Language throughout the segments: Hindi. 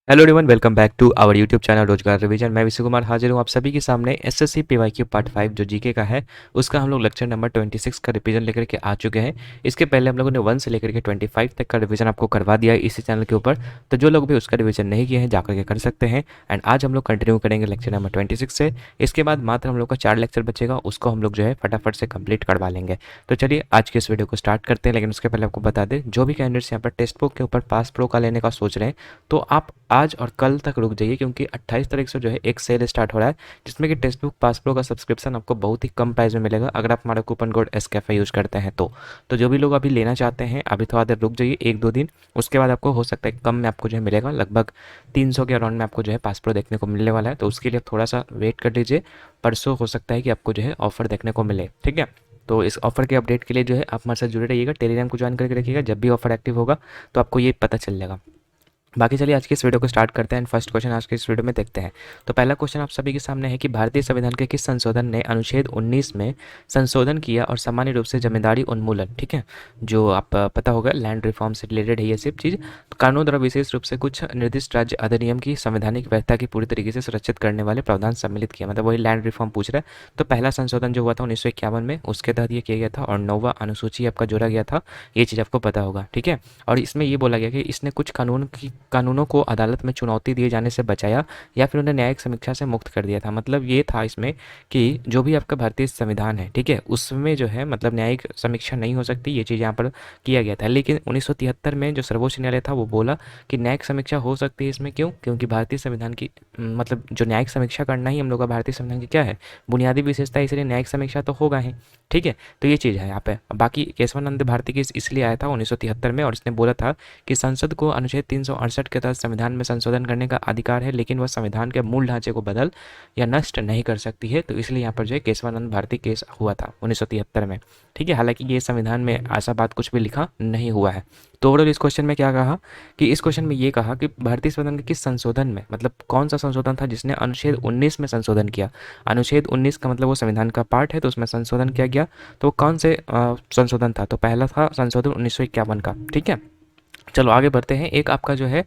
Hello everyone, welcome back to our YouTube channel रोजगार रिवीजन। मैं विशु कुमार हाजिर हूँ आप सभी के सामने एसएससी पीवाईक्यू पार्ट 5 जो जीके का है उसका हम लोग लेक्चर नंबर 26 का रिवीजन लेकर के आ चुके हैं। इसके पहले हम लोगों ने 1 से लेकर के 25 तक का रिवीजन आपको करवा दिया है इसी चैनल के ऊपर। तो जो लोग भी उसका रिवीजन नहीं किए हैं जाकर के कर सकते हैं। एंड आज हम लोग कंटिन्यू करेंगे लेक्चर नंबर 26 से। इसके बाद मात्र हम लोग का 4 लेक्चर बचेगा, उसको हम लोग जो है फटाफट से कंप्लीट करवा लेंगे। तो चलिए आज के इस वीडियो को स्टार्ट करते हैं। लेकिन उसके पहले आपको बता दें, जो भी कैंडिडेट्स यहाँ पर टेक्स्ट बुक के ऊपर पास प्रो का लेने का सोच रहे हैं तो आप आज और कल तक रुक जाइए, क्योंकि 28 तारीख से जो है एक सेल स्टार्ट हो रहा है जिसमें कि टेक्स्ट बुक पास प्रो का सब्सक्रिप्शन आपको बहुत ही कम प्राइस में मिलेगा अगर आप हमारा कूपन कोड एसकेफे यूज़ करते हैं। तो जो भी लोग अभी लेना चाहते हैं अभी थोड़ा देर रुक जाइए, 1-2 दिन। उसके बाद आपको हो सकता है कम में आपको जो है मिलेगा, लगभग 300 के अराउंड में आपको जो है पास प्रो देखने को मिलने वाला है। तो उसके लिए थोड़ा सा वेट कर लीजिए, परसों हो सकता है कि आपको जो है ऑफर देखने को मिले। ठीक है, तो इस ऑफर के अपडेट के लिए जो है आप हमारे साथ जुड़े रहिएगा, टेलीग्राम को ज्वाइन करके रखिएगा। जब भी ऑफर एक्टिव होगा तो आपको ये पता चल जाएगा। बाकी चलिए आज की इस वीडियो को स्टार्ट करते हैं। फर्स्ट क्वेश्चन आज के इस वीडियो में देखते हैं। तो पहला क्वेश्चन आप सभी के सामने है कि भारतीय संविधान के किस संशोधन ने अनुच्छेद 19 में संशोधन किया और सामान्य रूप से जमींदारी उन्मूलन, ठीक है, जो आप पता होगा लैंड रिफॉर्म से रिलेटेड है ये सब चीज़। तो कानून द्वारा विशेष रूप से कुछ निर्दिष्ट राज्य अधिनियम की संवैधानिक व्यवस्था की पूरी तरीके से सुरक्षित करने वाले प्रावधान सम्मिलित किया, मतलब वही लैंड रिफॉर्म पूछ रहा है। तो पहला संशोधन जो हुआ था 1951 में, उसके तहत ये किया गया था और 9वां अनुसूची आपका जोड़ा गया था। ये चीज़ आपको पता होगा, ठीक है। और इसमें ये बोला गया कि इसने कुछ कानूनों को अदालत में चुनौती दिए जाने से बचाया या फिर उन्हें न्यायिक समीक्षा से मुक्त कर दिया था। मतलब ये था इसमें कि जो भी आपका भारतीय संविधान है, ठीक है, उसमें जो है मतलब न्यायिक समीक्षा नहीं हो सकती, ये चीज़ यहाँ पर किया गया था। लेकिन 1973 में जो सर्वोच्च न्यायालय था वो बोला कि न्यायिक समीक्षा हो सकती है इसमें। क्यों? क्योंकि भारतीय संविधान की मतलब जो न्यायिक समीक्षा करना ही हम लोग का भारतीय संविधान की क्या है, बुनियादी विशेषता है, इसलिए न्यायिक समीक्षा तो होगा ही। ठीक है, तो ये चीज़ है यहाँ पे। बाकी केशवानंद भारती की इसलिए आया था 1973 में, और इसने बोला था कि संसद को अनुच्छेद 368 के तहत संविधान में संशोधन करने का अधिकार है, लेकिन वह संविधान के मूल ढांचे को बदल या नष्ट नहीं कर सकती है। तो इसलिए यहाँ पर जो है केशवानंद भारती केस हुआ था 1973 में। ठीक है, हालांकि ये संविधान में ऐसा बात कुछ भी लिखा नहीं हुआ है। तो ओवरऑल इस क्वेश्चन में क्या कहा कि इस क्वेश्चन में ये कहा कि भारतीय संविधान के किस संशोधन में, मतलब कौन सा संशोधन था जिसने अनुच्छेद 19 में संशोधन किया। अनुच्छेद 19 का मतलब वो संविधान का पार्ट है, तो उसमें संशोधन किया गया। तो कौन से संशोधन था? तो पहला था संशोधन 1951 का। ठीक है, चलो आगे बढ़ते हैं। एक आपका जो है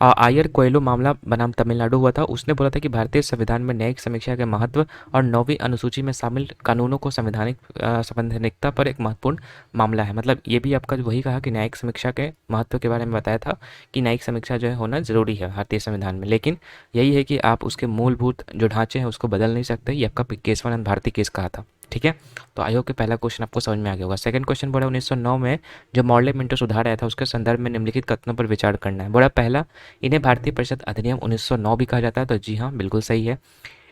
आयर कोयलो मामला बनाम तमिलनाडु हुआ था। उसने बोला था कि भारतीय संविधान में न्यायिक समीक्षा के महत्व और 9वीं अनुसूची में शामिल कानूनों को संवैधानिकता पर एक महत्वपूर्ण मामला है। मतलब ये भी आपका वही कहा कि न्यायिक समीक्षा के महत्व के बारे में बताया था कि न्यायिक समीक्षा जो है होना जरूरी है भारतीय संविधान में, लेकिन यही है कि आप उसके मूलभूत जो ढांचे हैं उसको बदल नहीं सकते। ये आपका केशवानंद भारती केस कहा था। ठीक है, तो आई होप कि पहला क्वेश्चन आपको समझ में आ गया होगा। सेकंड क्वेश्चन बोला 1909 में जो मॉडल मिंटो सुधार आया था उसके संदर्भ में निम्नलिखित कथनों पर विचार करना है। बोला पहला, इन्हें भारतीय परिषद अधिनियम 1909 भी कहा जाता है। तो जी हाँ, बिल्कुल सही है।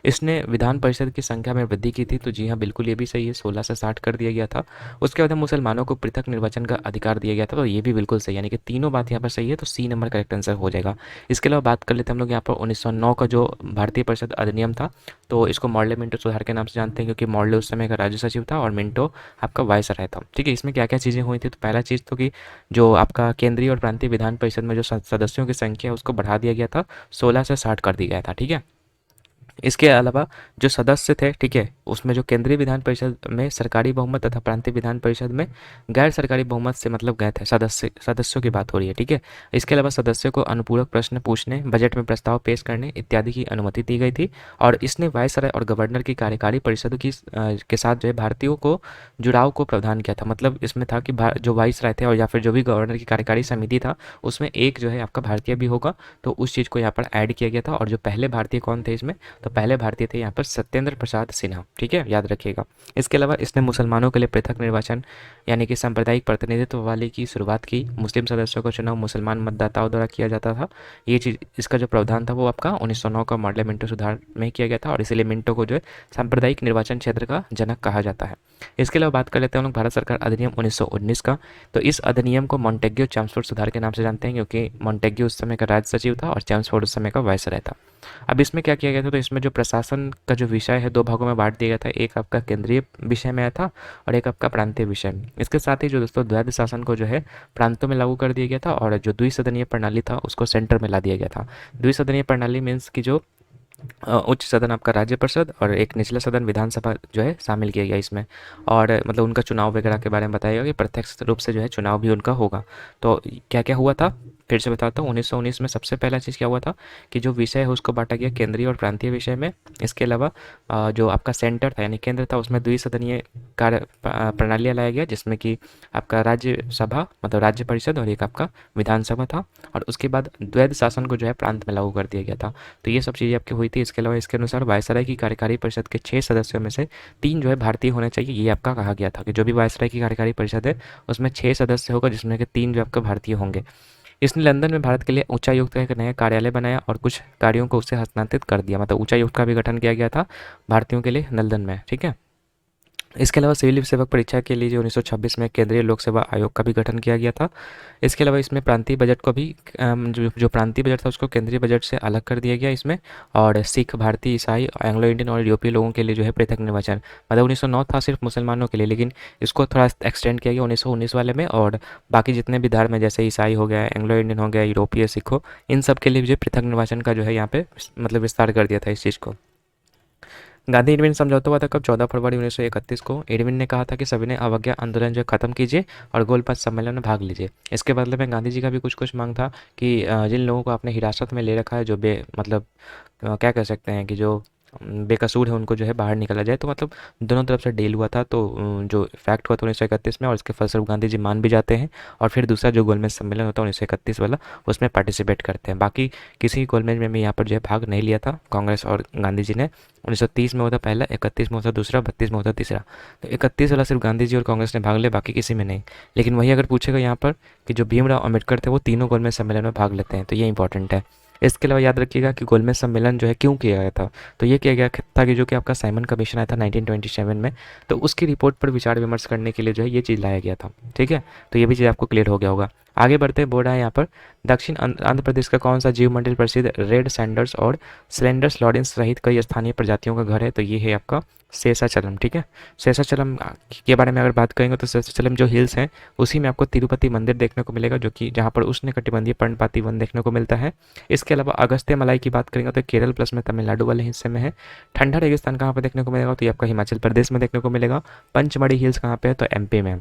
इसने विधान परिषद की संख्या में वृद्धि की थी। तो जी हाँ, बिल्कुल ये भी सही है, 16 से 60 कर दिया गया था। उसके बाद मुसलमानों को पृथक निर्वाचन का अधिकार दिया गया था। तो ये भी बिल्कुल सही, यानी कि तीनों बात यहाँ पर सही है, तो सी नंबर करेक्ट आंसर हो जाएगा। इसके अलावा बात कर लेते हैं हम लोग यहाँ पर 1909 का जो भारतीय परिषद अधिनियम था। तो इसको मॉडल मिंटो सुधार के नाम से जानते हैं, क्योंकि मॉडल उस समय का राज्य सचिव था और मिंटो आपका वायसराय था। ठीक है, इसमें क्या क्या चीज़ें हुई थी? तो पहला चीज़ तो कि जो आपका केंद्रीय और प्रांतीय विधान परिषद में जो सदस्यों की संख्या है उसको बढ़ा दिया गया था, 16 से 60 कर दिया गया था। ठीक है, इसके अलावा जो सदस्य थे, ठीक है, उसमें जो केंद्रीय विधान परिषद में सरकारी बहुमत तथा प्रांतीय विधान परिषद में गैर सरकारी बहुमत से मतलब गए थे, सदस्यों की बात हो रही है। ठीक है, इसके अलावा सदस्यों को अनुपूरक प्रश्न पूछने, बजट में प्रस्ताव पेश करने इत्यादि की अनुमति दी गई थी। और इसने वायसराय और गवर्नर की कार्यकारी परिषदों की के साथ जो है भारतीयों को जुड़ाव को प्रावधान किया था। मतलब इसमें था कि जो वायसराय थे और या फिर जो भी गवर्नर की कार्यकारी समिति था उसमें एक जो है आपका भारतीय भी होगा। तो उस चीज़ को यहाँ पर ऐड किया गया था। और जो पहले भारतीय कौन थे इसमें? तो पहले भारतीय थे यहाँ पर सत्येंद्र प्रसाद सिन्हा। ठीक है, याद रखिएगा। इसके अलावा इसने मुसलमानों के लिए पृथक निर्वाचन यानी कि सांप्रदायिक प्रतिनिधित्व वाले की शुरुआत की। मुस्लिम सदस्यों का चुनाव मुसलमान मतदाताओं द्वारा किया जाता था। ये चीज़, इसका जो प्रावधान था वो आपका 1909 का मॉडल मिंटो सुधार में किया गया था, और इसीलिए मिंटो को जो है सांप्रदायिक निर्वाचन क्षेत्र का जनक कहा जाता है। इसके अलावा बात कर लेते हैं हम लोग भारत सरकार अधिनियम 1919 का। तो इस अधिनियम को मॉन्टेग्यू चैम्सफोर्ड सुधार के नाम से जानते हैं, क्योंकि मॉन्टेग्यू उस समय का राज्य सचिव था और चैम्सफोर्ड उस समय का वायसराय था। अब इसमें क्या किया गया था? तो इसमें जो प्रशासन का जो विषय है दो भागों में बांट दिया गया था। एक आपका केंद्रीय विषय में आया था और एक आपका प्रांतीय विषय में। इसके साथ ही जो दोस्तों द्वैध शासन को जो है प्रांतों में लागू कर दिया गया था, और जो द्विसदनीय प्रणाली था उसको सेंटर में ला दिया गया था। द्विसदनीय प्रणाली मीन्स की जो उच्च सदन आपका राज्य परिषद और एक निचला सदन विधानसभा जो है शामिल किया गया इसमें। और मतलब उनका चुनाव वगैरह के बारे में बताया गया कि प्रत्यक्ष रूप से जो है चुनाव भी उनका होगा। तो क्या क्या हुआ था? फिर से बताता हूँ, 1919 में सबसे पहला चीज़ क्या हुआ था कि जो विषय है उसको बांटा गया केंद्रीय और प्रांतीय विषय में। इसके अलावा जो आपका सेंटर था यानी केंद्र था उसमें द्विसदनीय कार्य प्रणालियाँ लाया गया, जिसमें कि आपका राज्यसभा मतलब राज्य परिषद और एक आपका विधानसभा था। और उसके बाद द्वैध शासन को जो है प्रांत में लागू कर दिया गया था। तो ये सब चीज़ें आपकी हुई थी। इसके अलावा इसके अनुसार वायसराय की कार्यकारी परिषद के 6 सदस्यों में से 3 जो है भारतीय होने चाहिए, ये आपका कहा गया था कि जो भी वायसराय की कार्यकारी परिषद है उसमें 6 सदस्य होगा, जिसमें कि 3 जो आपके भारतीय होंगे। इसने लंदन में भारत के लिए उच्चायुक्त का एक नया कार्यालय बनाया और कुछ कार्यों को उससे हस्तांतरित कर दिया, मतलब उच्चायुक्त का भी गठन किया गया था भारतीयों के लिए लंदन में, ठीक है। इसके अलावा सिविल सेवक परीक्षा के लिए जो 1926 में केंद्रीय लोक सेवा आयोग का भी गठन किया गया था। इसके अलावा इसमें प्रांतीय बजट को भी जो प्रांतीय बजट था उसको केंद्रीय बजट से अलग कर दिया गया इसमें। और सिख, भारतीय, ईसाई, एंग्लो इंडियन और यूरोपीय लोगों के लिए जो है पृथक निर्वाचन, मतलब 1909 था सिर्फ मुसलमानों के लिए, लेकिन इसको थोड़ा एक्सटेंड किया गया 1919 वाले में। और बाकी जितने भी धर्म है जैसे ईसाई हो गया, एंग्लो इंडियन हो गया, यूरोपीय, सिख हो, इन सब के लिए जो पृथक निर्वाचन का जो है यहाँ पे मतलब विस्तार कर दिया था इस चीज़ को। गांधी इरविन समझौता हुआ था कब? 14 फरवरी 1931 को। इरविन ने कहा था कि सभी ने अवज्ञा आंदोलन जो खत्म कीजिए और गोलपात सम्मेलन में भाग लीजिए। इसके बदले में गांधी जी का भी कुछ कुछ मांग था कि जिन लोगों को आपने हिरासत में ले रखा है, जो मतलब क्या कह सकते हैं कि जो बेकसूर है, उनको जो है बाहर निकाला जाए। तो मतलब दोनों तरफ से डील हुआ था। तो जो फैक्ट हुआ था 1931 में, और इसके फलस्वरूप गांधी जी मान भी जाते हैं और फिर दूसरा जो गोलमेज सम्मेलन होता है 1931 वाला, उसमें पार्टिसिपेट करते हैं। बाकी किसी गोलमेज में भी यहाँ पर जो है भाग नहीं लिया था कांग्रेस और गांधी जी ने। 1930 में होता पहला, 31 में होता दूसरा, 32 में होता तीसरा। तो 31 वाला सिर्फ गांधी जी और कांग्रेस ने भाग लिया, बाकी किसी में नहीं। लेकिन वही अगर पूछेगा यहाँ पर कि जो भीमराव अम्बेडकर थे वो तीनों गोलमेज सम्मेलन में भाग लेते हैं, तो ये इंपॉर्टेंट है। इसके अलावा याद रखिएगा कि गोलमेज सम्मेलन जो है क्यों किया गया था। तो ये किया गया था कि जो कि आपका साइमन कमीशन आया था 1927 में, तो उसकी रिपोर्ट पर विचार विमर्श करने के लिए जो है ये चीज़ लाया गया था, ठीक है। तो ये भी चीज़ आपको क्लियर हो गया होगा। आगे बढ़ते बोल रहा है यहाँ पर, दक्षिण आंध्र प्रदेश का कौन सा जीव मंडल प्रसिद्ध रेड सैंडर्स और स्लेंडर्स लॉरेंस सहित कई स्थानीय प्रजातियों का घर है? तो ये है आपका शेषाचलम, ठीक है। शेषाचलम के बारे में अगर बात करेंगे तो शेषाचलम जो हिल्स हैं उसी में आपको तिरुपति मंदिर देखने को मिलेगा, जो कि जहाँ पर उष्णकटिबंधीय पर्णपाती वन देखने को मिलता है। इसके अलावा अगस्त्य मलाई की बात करेंगे तो केरल प्लस में तमिलनाडु वाले हिस्से में है। ठंडा रेगिस्तान कहाँ पर देखने को मिलेगा? तो ये आपका हिमाचल प्रदेश में देखने को मिलेगा। पंचमढ़ी हिल्स कहाँ पे है? तो एमपी में।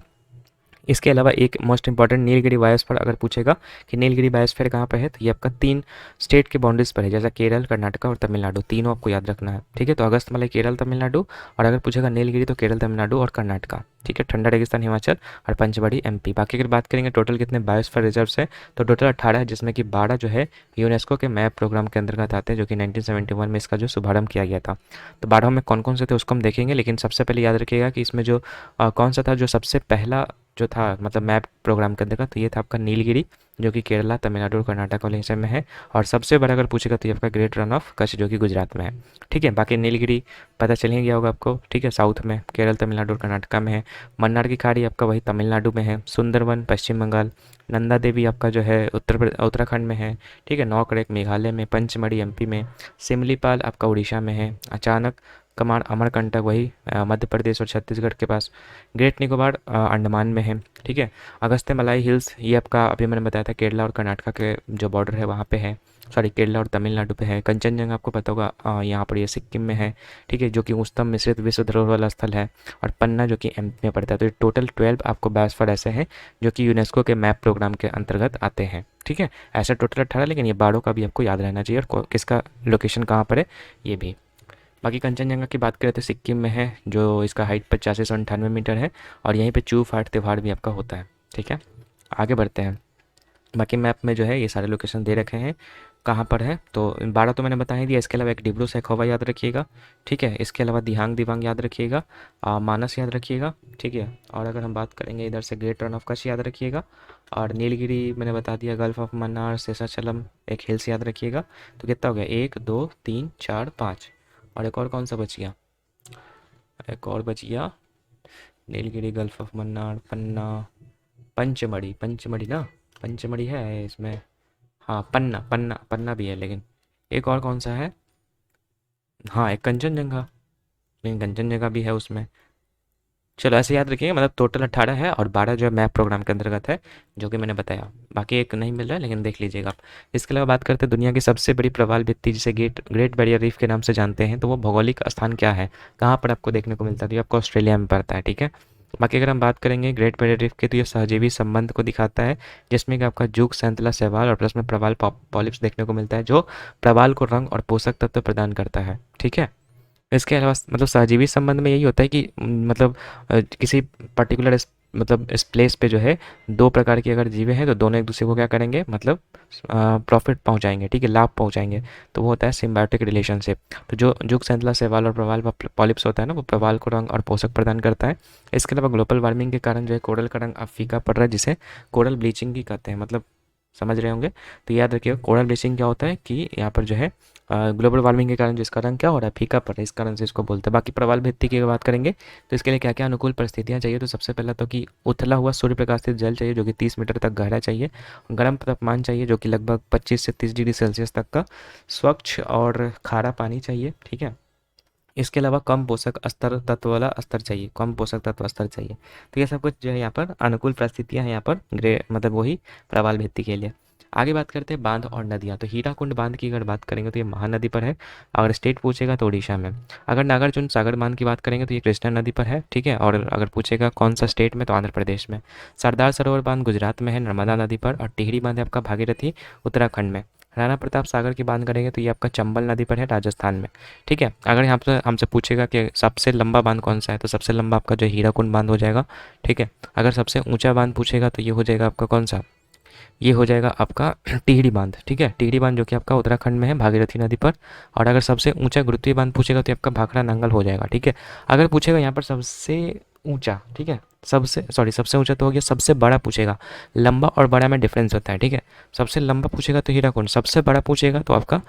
इसके अलावा एक मोस्ट इंपॉर्टेंट नीलगिरी बायोस्फीयर अगर पूछेगा कि नीलगिरी बायोस्फीयर कहाँ पर है, तो ये आपका 3 स्टेट के बाउंड्रीज पर है, जैसा केरल, कर्नाटक और तमिलनाडु, तीनों आपको याद रखना है, ठीक है। तो अगस्तमालाई केरल, तमिलनाडु, और अगर पूछेगा नीलगिरी तो केरल, तमिलनाडु और कर्नाटका, ठीक है। ठंडा रेगिस्तान हिमाचल और पंचमढ़ी एमपी। बाकी अगर बात करेंगे टोटल कितने बायोस्फीयर रिजर्व्स है, तो टोटल 18 है, जिसमें कि 12 जो है यूनेस्को के मैप प्रोग्राम के अंतर्गत आते हैं, जो कि 1971 में इसका जो शुभारंभ किया गया था। तो 12 में कौन कौन से थे उसको हम देखेंगे, लेकिन सबसे पहले याद रखिएगा कि इसमें जो कौन सा था जो सबसे पहला जो था मतलब मैप प्रोग्राम के अंतर्गत, तो ये था आपका नीलगिरी, जो कि केरला, तमिलनाडु और कर्नाटक वाले हिस्से में है। और सबसे बड़ा अगर पूछेगा तो ये आपका ग्रेट रन ऑफ कच्छ, जो कि गुजरात में है, ठीक है। बाकी नीलगिरी पता चल ही गया होगा आपको, ठीक है, साउथ में केरल, तमिलनाडु और कर्नाटका में है। मन्नार की खाड़ी आपका वही तमिलनाडु में है। सुंदरवन पश्चिम बंगाल। नंदा देवी आपका जो है उत्तराखंड में है, ठीक है। नौकरेक मेघालय में। पंचमढ़ी एमपी में। सिमलीपाल आपका उड़ीसा में है। अचानक कमांड अमरकंटक वही मध्य प्रदेश और छत्तीसगढ़ के पास। ग्रेट निकोबार अंडमान में है, ठीक है। अगस्त्य मलाई हिल्स ये आपका अभी मैंने बताया था केरला और कर्नाटका के जो बॉर्डर है वहाँ पे है, सॉरी केरला और तमिलनाडु पे है। कंचनजंगा आपको पता होगा यहाँ पर ये सिक्किम में है, ठीक है, जो कि उच्चतम मिश्रित विश्व धरोहर वाला स्थल है। और पन्ना जो कि एमपी में पड़ता है। तो ये टोटल 12 आपको बायोस्फीयर ऐसे हैं जो कि यूनेस्को के मैप प्रोग्राम के अंतर्गत आते हैं, ठीक है। ऐसे टोटल 18, लेकिन ये 12 का भी आपको याद रहना चाहिए और किसका लोकेशन कहाँ पर है ये भी। बाकी कंचनजंगा की बात करें तो सिक्किम में है, जो इसका हाइट 85 से 98 मीटर है। और यहीं पे चू फाट त्यौहार भी आपका होता है, ठीक है। आगे बढ़ते हैं। बाकी मैप में जो है ये सारे लोकेशन दे रखे हैं कहाँ पर है। तो 12 तो मैंने बता ही दिया। इसके अलावा एक डिब्रू सैखोवा याद रखिएगा, ठीक है। इसके अलावा दिहांग दिबांग याद रखिएगा, मानस याद रखिएगा, ठीक है। और अगर हम बात करेंगे इधर से ग्रेट रन ऑफ कच्छ याद रखिएगा। और नीलगिरी मैंने बता दिया, गल्फ ऑफ मन्नार, शेषाचलम एक हिल्स याद रखिएगा। तो कितना हो गया? 1 2 3 4 5। और एक और कौन सा बच गया? एक और बच गया नीलगिरी, गल्फ ऑफ मन्नार, पन्ना, पंचमढ़ी। पंचमढ़ी ना, पंचमढ़ी है इसमें, हाँ पन्ना, पन्ना पन्ना भी है, लेकिन एक और कौन सा है? हाँ एक कंचनजंगा, लेकिन कंचनजंगा भी है उसमें। चलो ऐसे याद रखिएगा, मतलब टोटल 18 है और 12 जो है मैप प्रोग्राम के अंतर्गत है, जो कि मैंने बताया। बाकी एक नहीं मिल रहा है, लेकिन देख लीजिएगा आप। इसके अलावा बात करते हैं दुनिया की सबसे बड़ी प्रवाल भित्ति, जिसे ग्रेट बैरियर रीफ के नाम से जानते हैं। तो वो भौगोलिक स्थान क्या है, कहाँ पर आपको देखने को मिलता है? तो ये आपको ऑस्ट्रेलिया में पड़ता है, ठीक है। बाकी अगर हम बात करेंगे ग्रेट बैरियर रीफ की, तो ये सहजीवी संबंध को दिखाता है, जिसमें कि आपका जूक सैंतला शैवाल और प्लस में प्रवाल पॉलिप्स देखने को मिलता है, जो प्रवाल को रंग और पोषक तत्व प्रदान करता है। ठीक है, इसके अलावा मतलब सहजीवी संबंध में यही होता है कि मतलब किसी पर्टिकुलर मतलब इस प्लेस पे जो है दो प्रकार के अगर जीवे हैं तो दोनों एक दूसरे को क्या करेंगे, मतलब प्रॉफिट पहुंचाएंगे, ठीक है, लाभ पहुंचाएंगे। तो वो होता है सिम्बायोटिक रिलेशनशिप। तो जो जुग सैंतला शैवाल और प्रवाल पॉलिप्स होता है ना, वो प्रवाल को रंग और पोषक प्रदान करता है। इसके अलावा ग्लोबल वार्मिंग के कारण जो है कोरल का रंग अब फीका पड़ रहा है, जिसे कोरल ब्लीचिंग भी कहते हैं, मतलब समझ रहे होंगे। तो याद रखिए कोरल ब्लीचिंग क्या होता है कि यहाँ पर जो है ग्लोबल वार्मिंग के कारण जिसका रंग क्या हो रहा है, फीका पड़ रहा है, इस कारण से इसको बोलते हैं। बाकी प्रवाल भित्ति की बात करेंगे तो इसके लिए क्या क्या अनुकूल परिस्थितियाँ चाहिए, तो सबसे पहला तो कि उथला हुआ सूर्य प्रकाशित जल चाहिए जो कि 30 मीटर तक गहरा चाहिए, गर्म तापमान चाहिए जो कि लगभग 25 से 30 डिग्री सेल्सियस तक का, स्वच्छ और खारा पानी चाहिए। ठीक है, इसके अलावा कम पोषक स्तर तत्व वाला स्तर चाहिए, कम पोषक तत्व स्तर चाहिए। तो ये सब कुछ जो है यहाँ पर अनुकूल परिस्थितियाँ हैं यहाँ पर मतलब वही प्रवाल भित्ति के लिए। आगे बात करते हैं बांध और नदियाँ। तो हीराकुंड बांध की अगर बात करेंगे तो ये महानदी पर है। अगर स्टेट पूछेगा तो उड़ीसा में। अगर नागार्जुन सागर बांध की बात करेंगे तो ये कृष्णा नदी पर है। ठीक है, और अगर पूछेगा कौन सा स्टेट में, तो आंध्र प्रदेश में। सरदार सरोवर बांध गुजरात में है, नर्मदा नदी पर। और टिहरी बांध है आपका भागीरथी उत्तराखंड में। राणा प्रताप सागर की बात करेंगे तो ये आपका चंबल नदी पर है, राजस्थान में। ठीक है, अगर यहाँ पर हमसे पूछेगा कि सबसे लंबा बांध कौन सा है, तो सबसे लंबा आपका जो हीराकुंड बांध हो जाएगा। ठीक है, अगर सबसे ऊंचा बांध पूछेगा तो ये हो जाएगा आपका कौन सा, ये हो जाएगा आपका टिहरी बांध। ठीक है, टिहरी बांध जो कि आपका उत्तराखंड में है, भागीरथी नदी पर। और अगर सबसे ऊंचा गुरुत्वीय बांध पूछेगा तो आपका भाखड़ा नंगल हो जाएगा। ठीक है, अगर पूछेगा यहाँ पर सबसे ऊंचा, ठीक है, सबसे ऊंचा तो हो गया, सबसे बड़ा पूछेगा। लंबा और बड़ा में डिफरेंस होता है। ठीक है, सबसे लंबा पूछेगा तो हीराकुंड, सबसे बड़ा पूछेगा तो आपका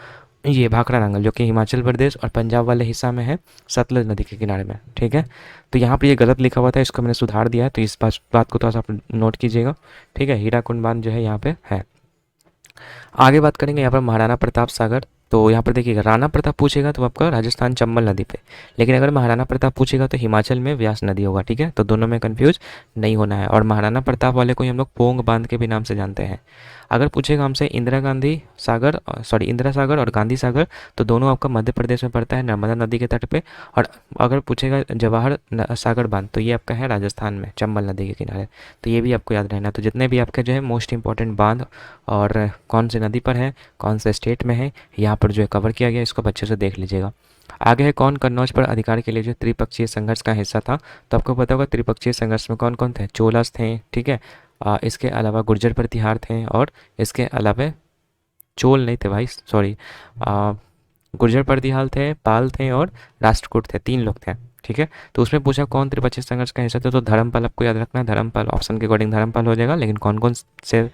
ये भाखड़ा नंगल, जो कि हिमाचल प्रदेश और पंजाब वाले हिस्सा में है, सतलज नदी के किनारे में। ठीक है, तो यहाँ पर ये गलत लिखा हुआ था, इसको मैंने सुधार दिया है, तो इस बात को थोड़ा सा आप नोट कीजिएगा। ठीक है, हीराकुंड बांध जो है यहाँ पे है। आगे बात करेंगे यहाँ पर महाराणा प्रताप सागर। तो यहाँ पर देखिएगा, राणा प्रताप पूछेगा तो आपका राजस्थान चंबल नदी पे, लेकिन अगर महाराणा प्रताप पूछेगा तो हिमाचल में व्यास नदी होगा। ठीक है, तो दोनों में कंफ्यूज नहीं होना है। और महाराणा प्रताप वाले को ही हम लोग पोंग बांध के भी नाम से जानते हैं। अगर पूछेगा हमसे इंदिरा सागर और गांधी सागर, तो दोनों आपका मध्य प्रदेश में पड़ता है, नर्मदा नदी के तट पे। और अगर पूछेगा जवाहर सागर बांध, तो ये आपका है राजस्थान में, चंबल नदी के किनारे। तो ये भी आपको याद रहना। तो जितने भी आपके जो है मोस्ट इंपॉर्टेंट बांध और कौन से नदी पर है, कौन से स्टेट में है, यहाँ पर जो है कवर किया गया, इसको अच्छे से देख लीजिएगा। आगे है कौन कन्नौज पर अधिकार के लिए जो त्रिपक्षीय संघर्ष का हिस्सा था। तो आपको पता होगा त्रिपक्षीय संघर्ष में कौन कौन थे, चोलास थे। ठीक है, इसके अलावा गुर्जर प्रतिहार थे, और इसके अलावा चोल नहीं थे भाई, सॉरी, गुर्जर प्रतिहार थे, पाल थे और राष्ट्रकूट थे, 3 लोग थे। ठीक है, तो उसमें पूछा कौन त्रिपक्षीय संघर्ष का हिस्सा था, तो धर्मपाल आपको याद रखना है, धर्मपाल ऑप्शन के अकॉर्डिंग धर्मपाल हो जाएगा। लेकिन कौन कौन से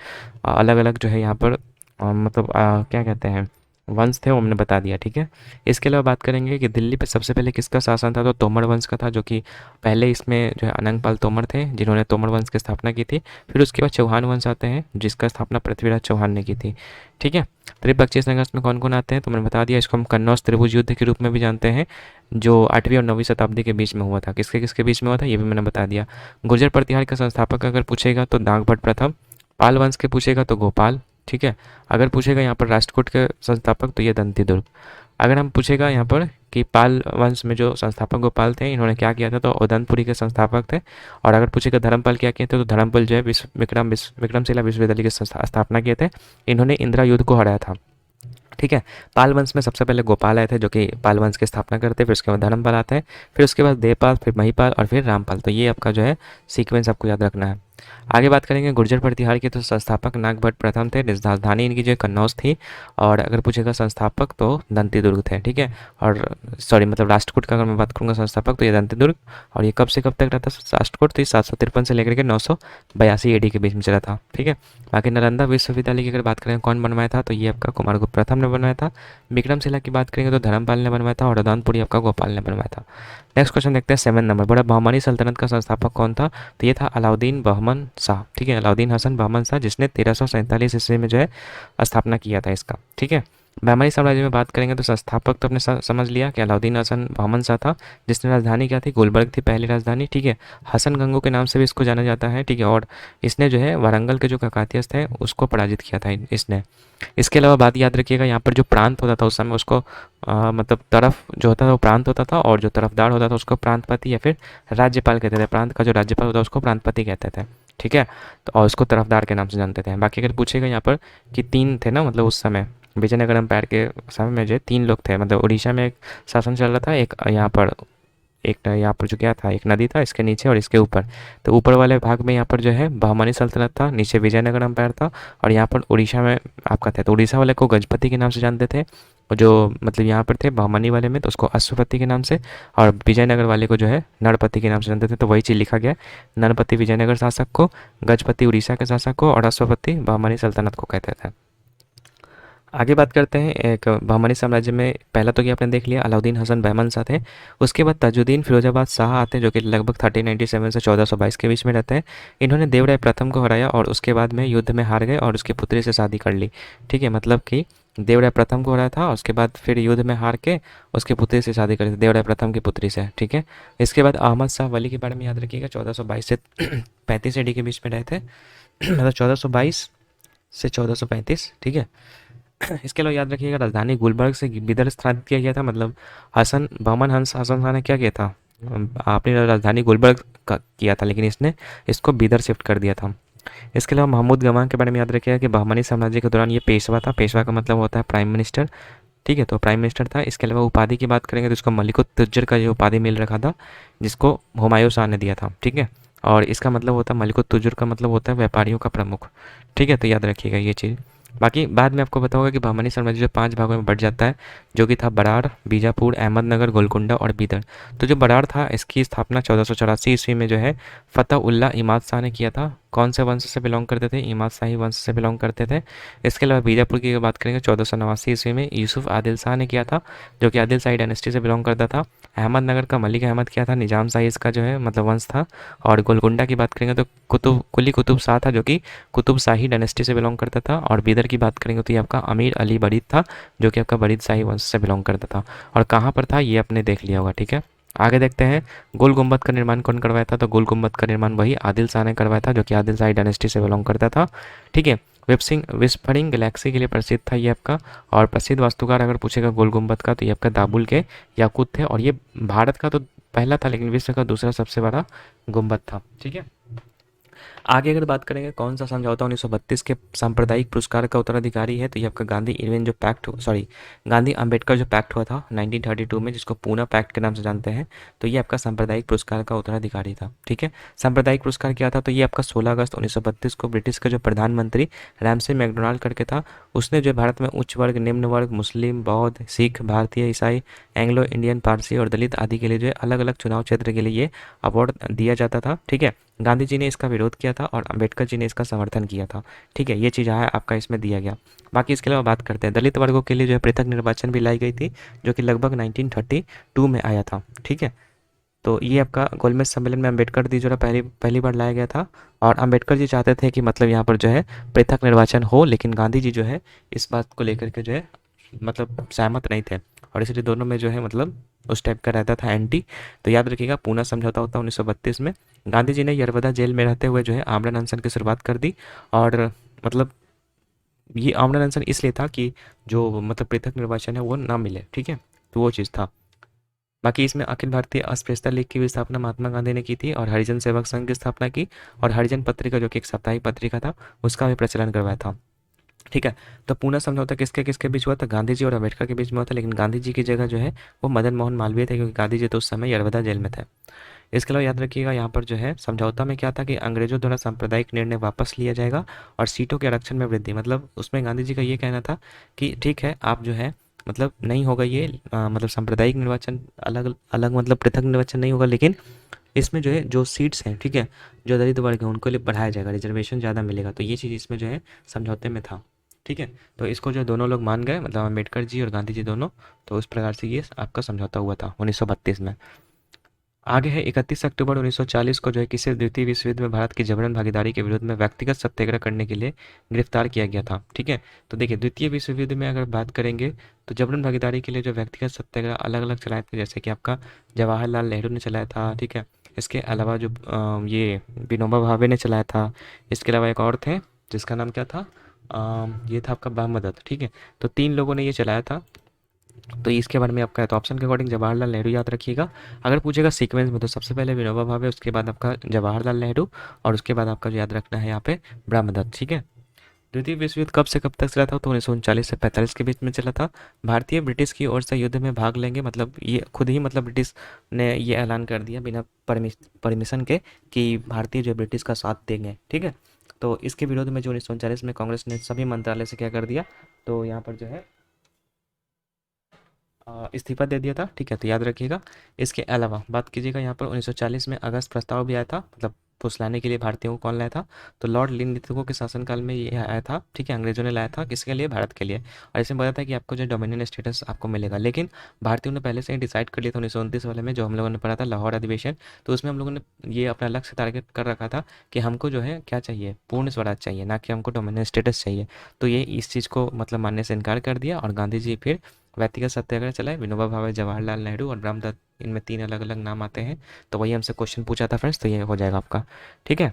अलग अलग जो है यहाँ पर मतलब क्या कहते हैं वंश थे, वो हमने बता दिया। ठीक है, इसके अलावा बात करेंगे कि दिल्ली पे सबसे पहले किसका शासन था, तो तोमर वंश का था, जो कि पहले इसमें जो है अनंगपाल तोमर थे, जिन्होंने तोमर वंश की स्थापना की थी। फिर उसके बाद चौहान वंश आते हैं, जिसका स्थापना पृथ्वीराज चौहान ने की थी। ठीक है, त्रिपक्षीय संघर्ष में कौन कौन आते हैं, तो मैंने बता दिया। इसको हम कन्नौज त्रिभुज युद्ध के रूप में भी जानते हैं, जो 8वीं और 9वीं शताब्दी के बीच में हुआ था। किसके किसके बीच में हुआ था, ये भी मैंने बता दिया। गुर्जर प्रतिहार का संस्थापक अगर पूछेगा तो दागभट्ट प्रथम। पाल वंश के पूछेगा तो गोपाल। ठीक है, अगर पूछेगा यहाँ पर राष्ट्रकूट के संस्थापक, तो ये दंती दुर्ग। अगर हम पूछेगा यहाँ पर कि पाल वंश में जो संस्थापक गोपाल थे, इन्होंने क्या किया था, तो उदयपुरी के संस्थापक थे। और अगर पूछेगा धर्मपाल क्या किए थे, तो धर्मपाल जो है विक्रमशिला विश्वविद्यालय की स्थापना किए थे। इन्होंने इंदिरा युद्ध को हराया था। ठीक है, पाल वंश में सबसे पहले गोपाल आए थे, जो कि पाल वंश की स्थापना करते हैं। फिर उसके बाद धर्मपाल आते हैं, फिर उसके बाद देवपाल, फिर महिपाल और फिर रामपाल। तो ये आपका जो है सीक्वेंस आपको याद रखना है। आगे बात करेंगे गुर्जर प्रतिहार के, तो संस्थापक नागभट्ट प्रथम थे, राजधानी इनकी जो कन्नौज थी। और अगर पूछेगा संस्थापक तो दंती दुर्ग थे। ठीक है, और सॉरी मतलब राष्ट्रकूट का अगर मैं बात करूँगा संस्थापक, तो ये दंती दुर्ग। और ये कब से कब तक रहा था राष्ट्रकूट, तो 753 से लेकर के 982 AD के बीच में चला था। ठीक है, बाकी नालंदा विश्वविद्यालय की अगर बात करें कौन बनवाया था, तो ये आपका कुमारगुप्त प्रथम ने बनवाया था। विक्रमशिला की बात करेंगे तो धर्मपाल ने बनवाया था, और उदयपुरी आपका गोपाल ने बनवाया था। नेक्स्ट क्वेश्चन देखते हैं 7 नंबर, बड़ा बहमानी सल्तनत का संस्थापक कौन था, तो ये था अलाउद्दीन बहमन शाह। ठीक है, अलाउद्दीन हसन बहमन शाह, जिसने 1347 ईस्वी में जो है स्थापना किया था इसका। ठीक है, बहमनी साम्राज्य में बात करेंगे तो संस्थापक तो अपने समझ लिया कि अलाउद्दीन हसन बहमन शाह था, जिसने राजधानी क्या थी, गुलबर्ग थी पहली राजधानी, ठीक है। हसन गंगो के नाम से भी इसको जाना जाता है, ठीक है। और इसने जो है वारंगल के जो ककातीयस थे उसको पराजित किया था इसने। इसके अलावा बात याद रखिएगा, यहाँ पर जो प्रांत होता था उस समय उसको मतलब तरफ जो होता था वो प्रांत होता था, और जो तरफदार होता था उसको प्रांतपति या फिर राज्यपाल कहते थे। प्रांत का जो राज्यपाल होता है उसको प्रांतपति कहते थे, ठीक है। तो और उसको तरफदार के नाम से जानते थे। बाकी अगर पूछेगा यहाँ पर कि तीन थे ना, मतलब उस समय विजयनगर एम्पायर के समय में जो है तीन लोग थे, मतलब उड़ीसा में एक शासन चल रहा था, एक यहाँ पर जो क्या था, एक नदी था इसके नीचे और इसके ऊपर। तो ऊपर वाले भाग में यहाँ पर जो है बहमनी सल्तनत था, नीचे विजयनगर एम्पायर था, और यहाँ पर उड़ीसा में आपका था। तो उड़ीसा वाले को गजपति के नाम से जानते थे, और जो मतलब यहाँ पर थे बहमनी वाले में तो उसको अश्वपति के नाम से, और विजयनगर वाले को जो है नरपति के नाम से जानते थे। तो वही चीज़ लिखा गया, नरपति विजयनगर शासक को, गजपति उड़ीसा के शासक को, और अश्वपति बहमनी सल्तनत को कहते थे। आगे बात करते हैं एक बहमनी साम्राज्य में। पहला तो कि आपने देख लिया अलाउद्दीन हसन बहमन शाह थे। उसके बाद ताजुद्दीन फिरोजाबाद शाह आते हैं, जो कि लगभग 1397 से 1422 के बीच में रहते हैं। इन्होंने देवराय प्रथम को हराया और उसके बाद में युद्ध में हार गए और उसकी पुत्री से शादी कर ली, ठीक है। मतलब कि देवराय प्रथम को हराया था और उसके बाद फिर युद्ध में हार के उसकी पुत्री से शादी करी थी, देवराय प्रथम की पुत्री से, ठीक है। इसके बाद अहमद शाह वली के बारे में याद रखिएगा, 1422 से 35 AD के बीच में रहे थे। मतलब 1422 से 1435, ठीक है। इसके अलावा याद रखिएगा राजधानी गुलबर्ग से बिदर स्थापित किया गया था। मतलब हसन बहमन हंस हसन शाह ने क्या किया था, अपनी राजधानी गुलबर्ग का किया था, लेकिन इसने इसको बिदर शिफ्ट कर दिया था। इसके अलावा महमूद गवान के बारे में याद रखिएगा कि बहमनी साम्राज्य के दौरान ये पेशवा था। पेशवा का मतलब होता है प्राइम मिनिस्टर, ठीक है। तो प्राइम मिनिस्टर था। इसके अलावा उपाधि की बात करेंगे तो इसको मलिकुत तुज्जर का जो उपाधि मिल रखा था, जिसको हुमायूं शाह ने दिया था, ठीक है। और इसका मतलब होता है मलिकुत तुज्जर का मतलब होता है व्यापारियों का प्रमुख, ठीक है। तो याद रखिएगा ये चीज़। बाकी बाद में आपको बताऊंगा कि बहमनी साम्राज्य जो 5 भागों में बढ़ जाता है, जो कि था बरार, बीजापुर, अहमदनगर, गोलकुंडा और बीदर। तो जो बरार था इसकी स्थापना 1484 ईस्वी में जो है फ़तह उल्लाह इमाद शाह ने किया था। कौन से वंश से बिलोंग करते थे, इमाद शाही वंश से बिलोंग करते थे। इसके अलावा बीजापुर की बात करेंगे 1489 ईस्वी में यूसुफ आदिल शाह ने किया था, जो कि आदिल शाही डायनेस्टी से बिलोंग करता था। अहमदनगर का मलिक अहमद किया था, निजाम शाही इसका जो है मतलब वंश था। और गोलकुंडा की बात करेंगे तो कुली कुतुब शाह था, जो कि कुतुब शाही डायनेस्टी से बिलोंग करता था। और बीदर की बात करेंगे तो ये आपका अमीर अली बरीद था, जो कि आपका बरीद शाही वंश से बिलोंग करता था। और कहाँ पर था ये आपने देख लिया होगा, ठीक है। आगे देखते हैं गोल गुम्बद का निर्माण कौन करवाया था। तो गोल गुम्बद का निर्माण वही आदिल शाह ने करवाया था, जो कि आदिल शाही डायनेस्टी से बिलोंग करता था, ठीक है। विस्फरिंग गैलेक्सी के लिए प्रसिद्ध था ये आपका। और प्रसिद्ध वास्तुकार अगर पूछेगा गोल गुम्बद का तो ये आपका दाबुल के याकूत थे। और ये भारत का तो पहला था, लेकिन विश्व का दूसरा सबसे बड़ा गुम्बद था, ठीक है। आगे अगर बात करेंगे कौन सा समझौता 1932 के सांप्रदायिक पुरस्कार का उत्तराधिकारी है, तो ये आपका गांधी इरविन जो पैक्ट गांधी अंबेडकर जो पैक्ट हुआ था 1932 में, जिसको पूना पैक्ट के नाम से जानते हैं। तो ये आपका सांप्रदायिक पुरस्कार का उत्तराधिकारी था, ठीक है। सांप्रदायिक पुरस्कार क्या था, तो ये आपका 16 अगस्त 1932 को ब्रिटिश का जो प्रधानमंत्री रैमसे मैकडोनाल्ड करके था, उसने जो भारत में उच्च वर्ग, निम्न वर्ग, मुस्लिम, बौद्ध, सिख, भारतीय, ईसाई, एंग्लो इंडियन, पारसी और दलित आदि के लिए जो है अलग अलग चुनाव क्षेत्र के लिए ये अवार्ड दिया जाता था, ठीक है। गांधी जी ने इसका विरोध किया था और अंबेडकर जी ने इसका समर्थन किया था, ठीक है। ये चीज़ है आपका इसमें दिया गया। बाकी इसके अलावा बात करते हैं दलित वर्गों के लिए जो है पृथक निर्वाचन भी लाई गई थी, जो कि लगभग 1932 में आया था, ठीक है। तो ये आपका गोलमेज सम्मेलन में अंबेडकर जी जो है पहली पहली बार लाया गया था। और अंबेडकर जी चाहते थे कि मतलब यहाँ पर जो है पृथक निर्वाचन हो, लेकिन गांधी जी जो है इस बात को लेकर के जो है मतलब सहमत नहीं थे, और इसलिए दोनों में जो है मतलब उस टाइप का रहता था एंटी। तो याद रखिएगा पूना समझौता होता है 1932 में। गांधी जी ने यरवदा जेल में रहते हुए जो है आमरण अनशन की शुरुआत कर दी। और मतलब ये आमरण अनशन इसलिए था कि जो मतलब पृथक निर्वाचन है वो ना मिले, ठीक है। तो वो चीज़ था। बाकी इसमें अखिल भारतीय अस्पृश्यता लीग की भी स्थापना महात्मा गांधी ने की थी, और हरिजन सेवक संघ की स्थापना की, और हरिजन पत्रिका जो कि एक साप्ताहिक पत्रिका था उसका भी प्रचलन करवाया था, ठीक है। तो पूना समझौता किसके किसके बीच हुआ था, गांधी जी और अम्बेडकर के बीच में हुआ था, लेकिन गांधी जी की जगह जो है वो मदन मोहन मालवीय थे, क्योंकि गांधी जी तो उस समय यरवदा जेल में थे। इसके अलावा याद रखिएगा यहाँ पर जो है समझौता में क्या था कि अंग्रेजों द्वारा सांप्रदायिक निर्णय वापस लिया जाएगा और सीटों के आरक्षण में वृद्धि। मतलब उसमें गांधी जी का ये कहना था कि ठीक है आप जो है मतलब नहीं होगा ये मतलब सांप्रदायिक निर्वाचन अलग अलग मतलब पृथक निर्वाचन नहीं होगा, लेकिन इसमें जो है जो सीट्स हैं, ठीक है, जो दलित वर्ग हैं उनको लिए बढ़ाया जाएगा, रिजर्वेशन ज़्यादा मिलेगा। तो ये चीज़ इसमें जो है समझौते में था, ठीक है। तो इसको जो दोनों लोग मान गए, मतलब अम्बेडकर जी और गांधी जी दोनों। तो उस प्रकार से ये आपका समझौता हुआ था 1932 में। आगे है 31 अक्टूबर 1940 को जो है किसी द्वितीय विश्व युद्ध में भारत की जबरन भागीदारी के विरोध में व्यक्तिगत सत्याग्रह करने के लिए गिरफ्तार किया गया था। ठीक है, तो देखिए द्वितीय विश्व युद्ध में अगर बात करेंगे तो जबरन भागीदारी के लिए जो व्यक्तिगत सत्याग्रह अलग अलग चलाए थे, जैसे कि आपका जवाहरलाल नेहरू ने चलाया था। ठीक है, इसके अलावा जो ये विनोबा भावे ने चलाया था। इसके अलावा एक और थे जिसका नाम क्या था, ये था आपका बहामदत। ठीक है, तो 3 लोगों ने ये चलाया था। तो इसके बारे में आपका है, तो ऑप्शन के अकॉर्डिंग जवाहरलाल नेहरू याद रखिएगा। अगर पूछेगा सीक्वेंस में तो सबसे पहले विनोबा भावे, उसके बाद आपका जवाहरलाल नेहरू, और उसके बाद आपका जो याद रखना है यहाँ पे ब्रह्मदत्त। ठीक है, द्वितीय विश्व युद्ध कब से कब तक चला था, तो 1939 से 45 के बीच में चला था। भारतीय ब्रिटिश की ओर से युद्ध में भाग लेंगे, मतलब ये खुद ही मतलब ब्रिटिश ने ये ऐलान कर दिया बिना परमिशन के कि भारतीय जो ब्रिटिश का साथ देंगे। ठीक है, तो इसके विरोध में जो 1939 में कांग्रेस ने सभी मंत्रालय से क्या कर दिया, तो यहाँ पर जो है इस्तीफा दे दिया था। ठीक है, तो याद रखिएगा। इसके अलावा बात कीजिएगा यहाँ पर 1940 में अगस्त प्रस्ताव भी आया था, मतलब फुसलाने के लिए भारतीयों को कौन लाया था, तो लॉर्ड लिनलिथगो के शासनकाल में ये आया था। ठीक है, अंग्रेजों ने लाया था, किसके लिए, भारत के लिए। और इसमें बताया था कि आपको जो डोमिनियन स्टेटस आपको मिलेगा, लेकिन भारतीयों ने पहले से ही डिसाइड कर लिया था 1929 वाले में, जो हम लोगों ने पढ़ा था लाहौर अधिवेशन। तो उसमें हम लोगों ने ये अपना लक्ष्य टारगेट कर रखा था कि हमको जो है क्या चाहिए, पूर्ण स्वराज चाहिए, ना कि हमको डोमिनियन स्टेटस चाहिए। तो ये इस चीज़ को मतलब मानने से इनकार कर दिया, और गांधी जी फिर व्यक्तिगत सत्याग्रह चलाए। विनोबा भावे, जवाहरलाल नेहरू और रामदत्त, इनमें 3 अलग अलग नाम आते हैं। तो वही हमसे क्वेश्चन पूछा था फ्रेंड्स, तो ये हो जाएगा आपका। ठीक है,